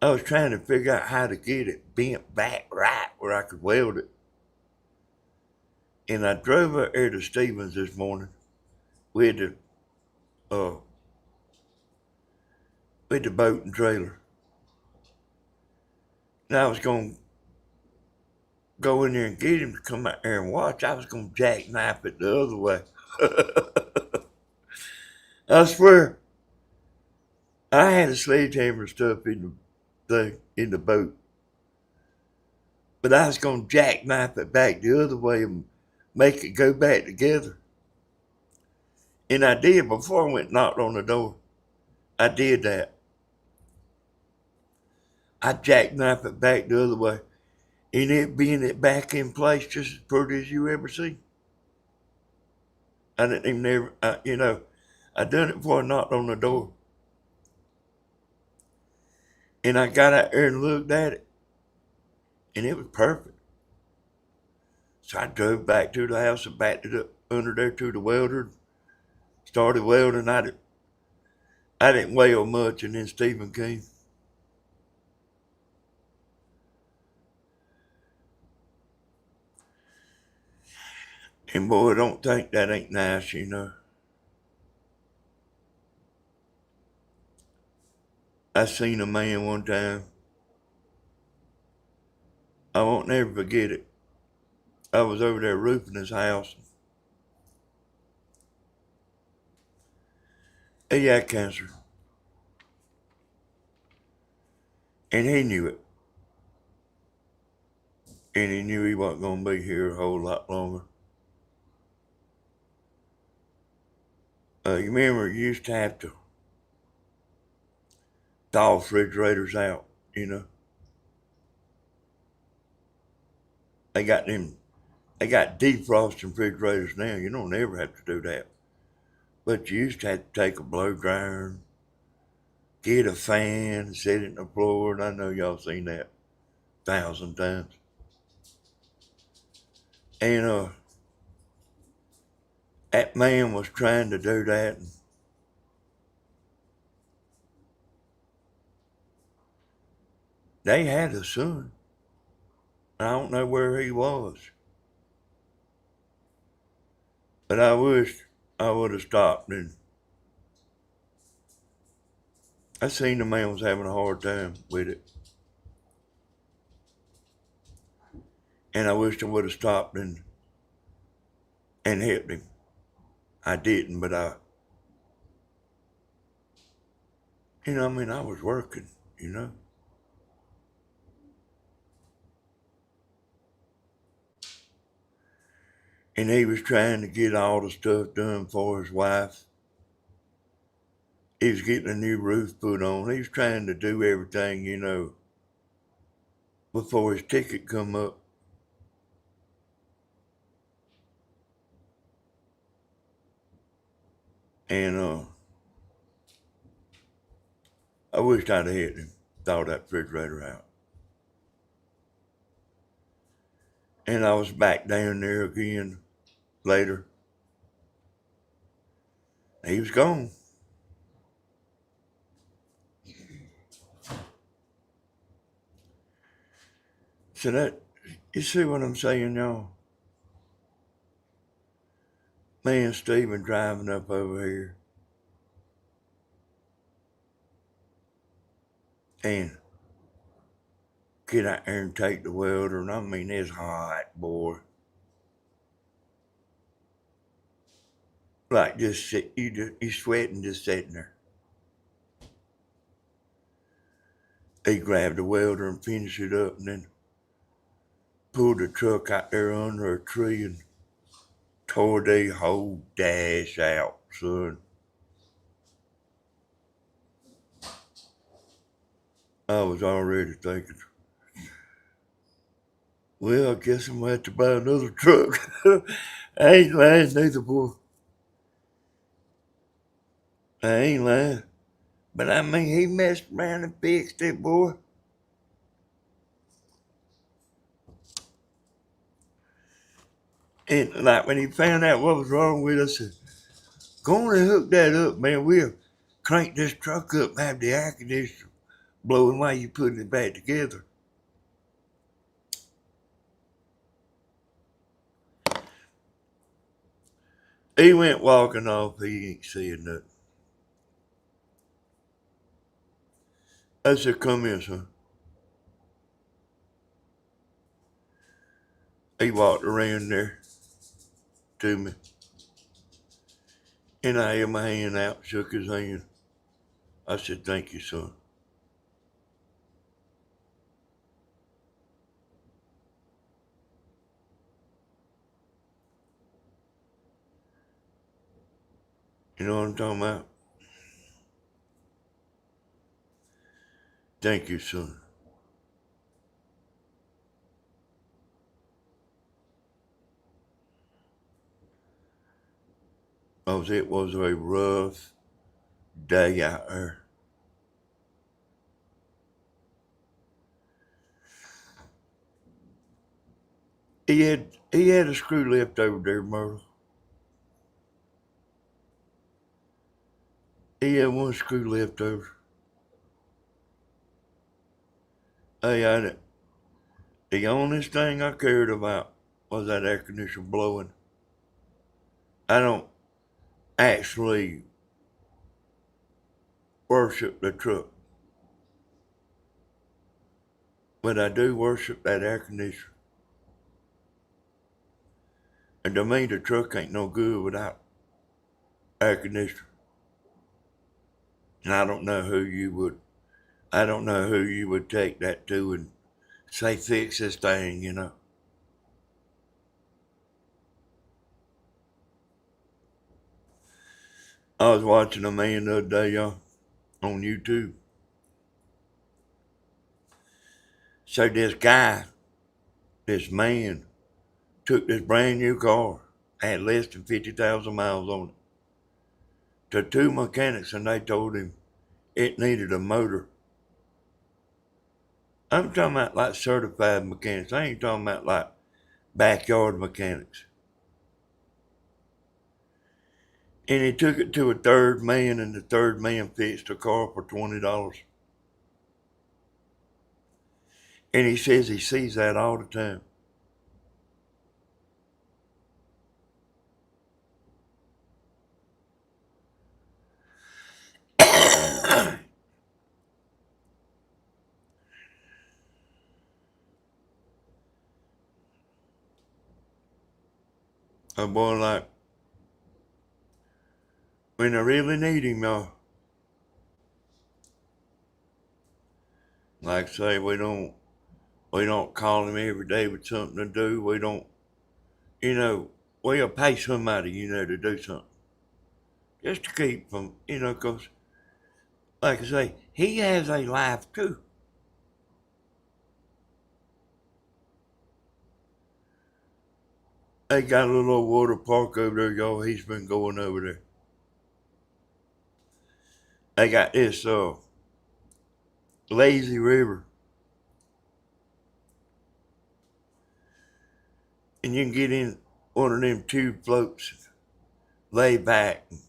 was trying to figure out how to get it bent back right where I could weld it. And I drove up there to Stevens this morning with uh the boat and trailer. And I was gonna go in there and get him to come out there and watch. I was gonna jackknife it the other way. I swear, I had a sledgehammer stuff in the boat. But I was gonna jackknife it back the other way and make it go back together. And I did before I went and knocked on the door. I did that. I jackknifed it back the other way. And it being it back in place just as pretty as you ever see. I didn't even ever, I done it before I knocked on the door. And I got out there and looked at it. And it was perfect. So I drove back to the house and backed it up under there to the welder. Started welding. I didn't weld much, and then Stephen came. And boy, don't think that ain't nice, you know. I seen a man one time. I won't never forget it. I was over there roofing his house. He had cancer. And he knew it. And he knew he wasn't going to be here a whole lot longer. You remember you used to have to thaw refrigerators out, you know. They got defrosting refrigerators now. You don't ever have to do that. But you used to have to take a blow dryer, get a fan, set it in the floor, and I know y'all seen that 1,000 times. And that man was trying to do that. And they had a son. I don't know where he was. But I wish I would have stopped, and I seen the man was having a hard time with it. And I wished I would have stopped and helped him. I didn't, but I was working, you know. And he was trying to get all the stuff done for his wife. He was getting a new roof put on. He was trying to do everything, you know, before his ticket come up. And I wished I'd hit him, throw that refrigerator out. And I was back down there again later. He was gone. So that, you see what I'm saying, y'all? Me and Steven driving up over here. And get out there and take the welder. And I mean, it's hot, boy. Like just sit, you sweating just sitting there. He grabbed the welder and finished it up and then pulled the truck out there under a tree and tore the whole dash out, son. I was already thinking, well, I guess I'm gonna have to buy another truck. I ain't lying neither, boy. I ain't lying. But I mean, he messed around and fixed it, boy. And like when he found out what was wrong with us, I said, go on and hook that up, man. We'll crank this truck up and have the air conditioner blowing while you putting it back together. He went walking off. He ain't seeing nothing. I said, come here, son. He walked around there to me. And I held my hand out, shook his hand. I said, thank you, son. You know what I'm talking about? Thank you, son. Because it was a rough day out there. He had a screw left over there, Myrtle. He had one screw left over. Hey, the only thing I cared about was that air conditioner blowing. I don't actually worship the truck, but I do worship that air conditioner. And to me, the truck ain't no good without air conditioner. And I don't know who you would take that to and say, fix this thing, you know. I was watching a man the other day, y'all, on YouTube. So this man, took this brand new car, had less than 50,000 miles on it, to two mechanics and they told him it needed a motor. I'm talking about like certified mechanics. I ain't talking about like backyard mechanics. And he took it to a third man and the third man fixed the car for $20. And he says he sees that all the time. A boy like, when I really need him, y'all. Like I say, we don't call him every day with something to do. We don't, we'll pay somebody, to do something. Just to keep from, 'cause like I say, he has a life too. They got a little old water park over there, y'all. He's been going over there. They got this lazy river, and you can get in one of them tube floats, lay back, and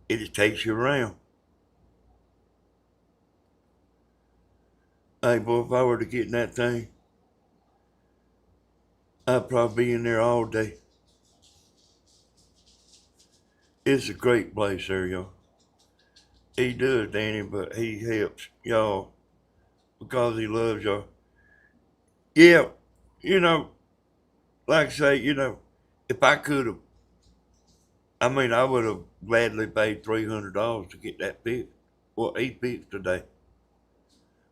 it just takes you around. Hey, boy, if I were to get in that thing, I'd probably be in there all day. It's a great place there, y'all. He does, Danny, but he helps y'all because he loves y'all. Yeah, you know, like I say, if I could have, I would have gladly paid $300 to get that fixed. Well, he fixed today.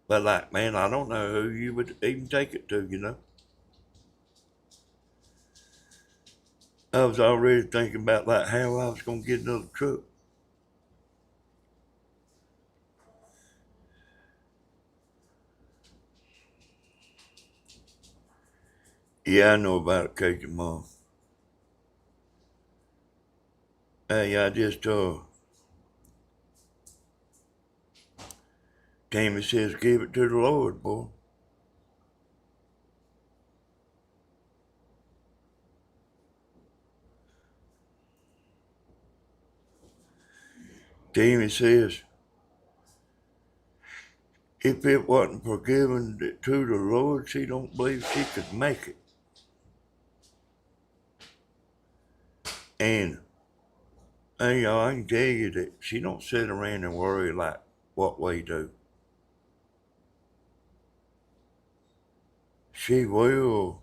But like, man, I don't know who you would even take it to. I was already thinking about like how I was gonna get another truck. Yeah, I know about it, Cajun Mom. Hey, I just Tammy says give it to the Lord, boy. Tammy says if it wasn't for giving it to the Lord, she don't believe she could make it. And I can tell you that she don't sit around and worry like what we do. She will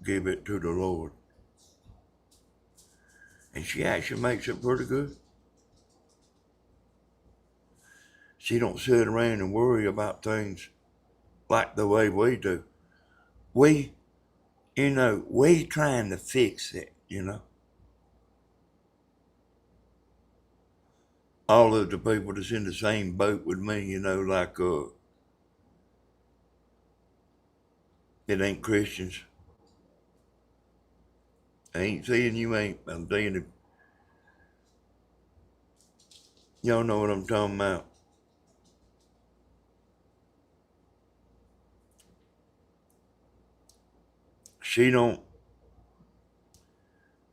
give it to the Lord. And she actually makes it pretty good. She don't sit around and worry about things like the way we do. We trying to fix it. All of the people that's in the same boat with me, like it ain't Christians. I ain't saying you ain't. I'm saying if y'all know what I'm talking about. She don't.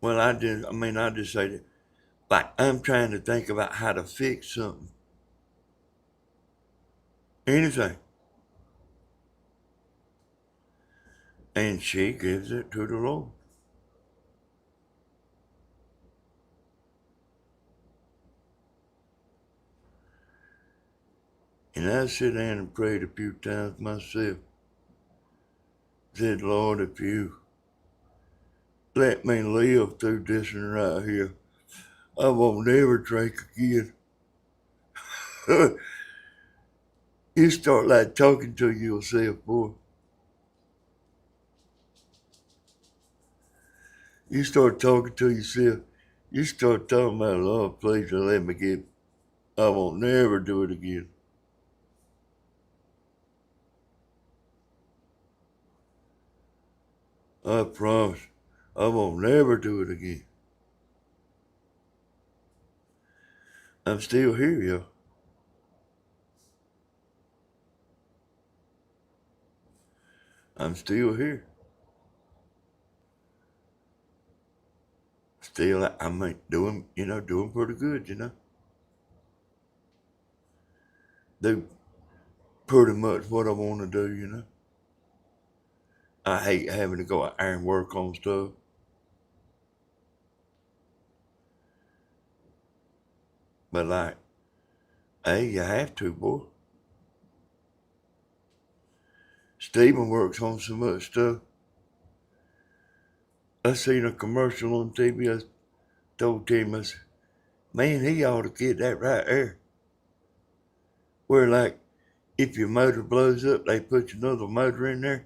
Well, I just say that. Like I'm trying to think about how to fix something. Anything. And she gives it to the Lord. And I sit down and prayed a few times myself. Said, Lord, if you let me live through this one right here, I won't never drink again. You start like talking to yourself, boy. You start talking to yourself. You start talking about, Lord, please let me get, I won't never do it again. I promise, I won't never do it again. I'm still here, y'all. I'm still here. Still, doing pretty good. Do pretty much what I want to do. I hate having to go out there and work on stuff. But like, hey, you have to, boy. Stephen works on so much stuff. I seen a commercial on TV. I told Tim, I said, man, he ought to get that right there. Where like, if your motor blows up, they put another motor in there,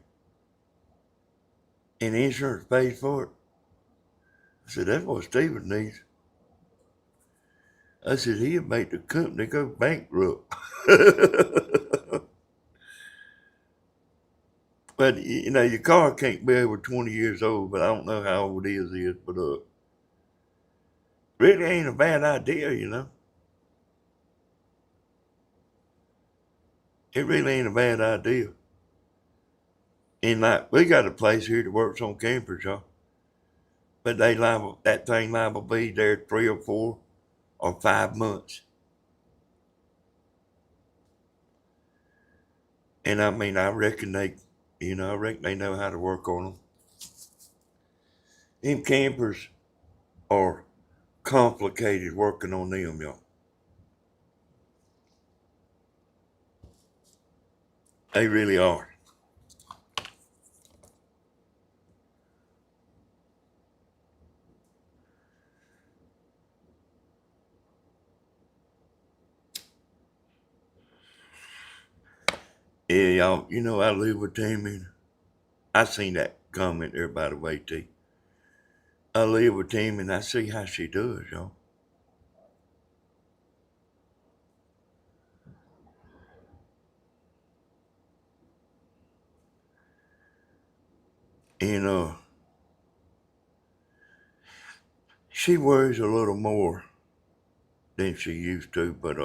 and insurance pays for it. I said, that's what Stephen needs. I said, he'd make the company go bankrupt. But, your car can't be over 20 years old, but I don't know how old his is, but really ain't a bad idea. It really ain't a bad idea. And like, we got a place here that works on campers, y'all. But that thing liable to be there 3 or 4 or 5 months. And I mean, I reckon they know how to work on them. Them campers are complicated working on them, y'all. They really are. Yeah, y'all, I live with Tammy. I seen that comment there, by the way, T. I live with Tammy and I see how she does, y'all. And she worries a little more than she used to, but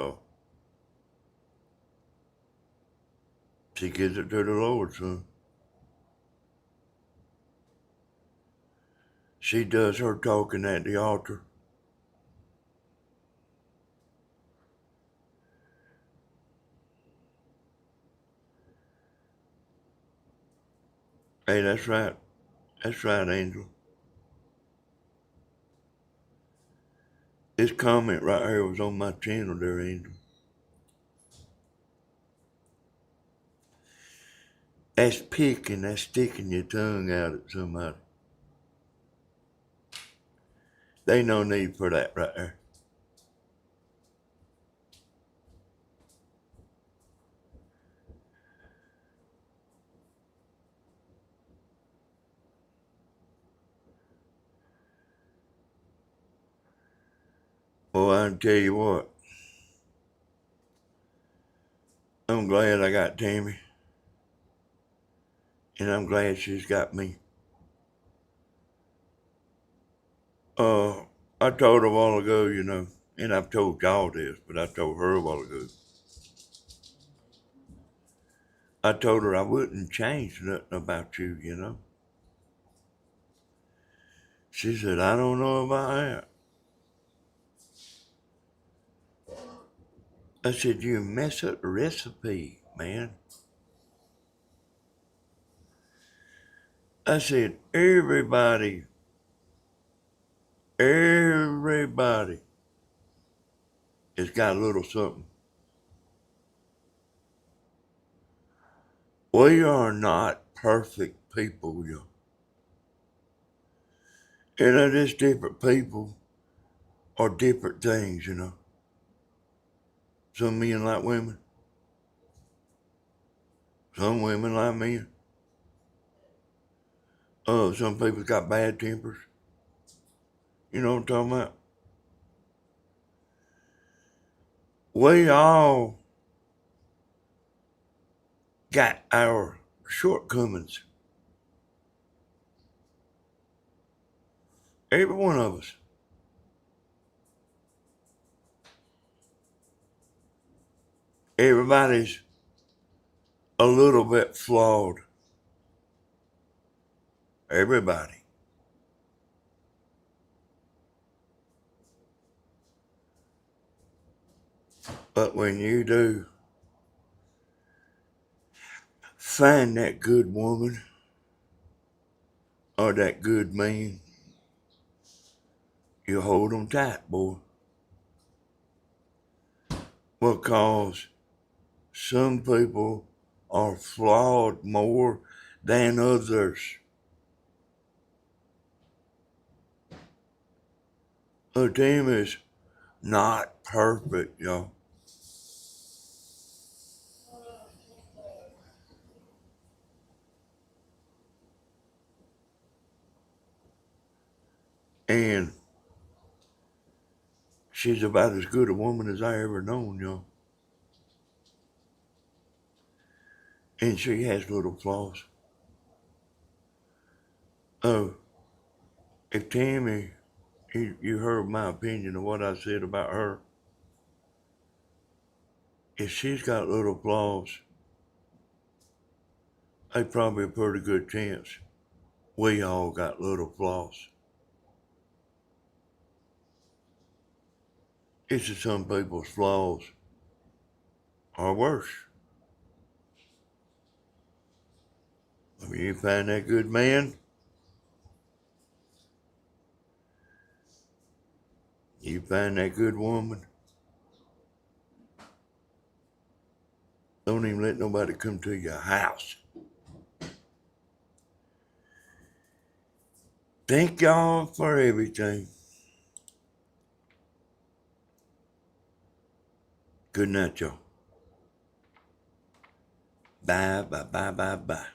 she gives it to the Lord, son. She does her talking at the altar. Hey, that's right. That's right, Angel. This comment right here was on my channel there, Angel. That's picking, that's sticking your tongue out at somebody. They no need for that right there. Well, I can tell you what. I'm glad I got Tammy. And I'm glad she's got me. I told her a while ago, and I've told y'all this, but I told her a while ago. I told her I wouldn't change nothing about you. She said, I don't know about that. I said, you mess up the recipe, man. I said, everybody has got a little something. We are not perfect people, And just different people are different things. Some men like women. Some women like men. Some people got bad tempers. You know what I'm talking about? We all got our shortcomings. Every one of us. Everybody's a little bit flawed. Everybody. But when you do find that good woman or that good man, you hold them tight, boy. Because some people are flawed more than others. A team is not perfect, y'all. And she's about as good a woman as I ever known, y'all. And she has little flaws. Oh, if Tammy, you heard my opinion of what I said about her. If she's got little flaws, They probably a pretty good chance we all got little flaws. It's just some people's flaws are worse. I mean, you find that good man, you find that good woman. Don't even let nobody come to your house. Thank y'all for everything. Good night, y'all. Bye, bye, bye, bye, bye.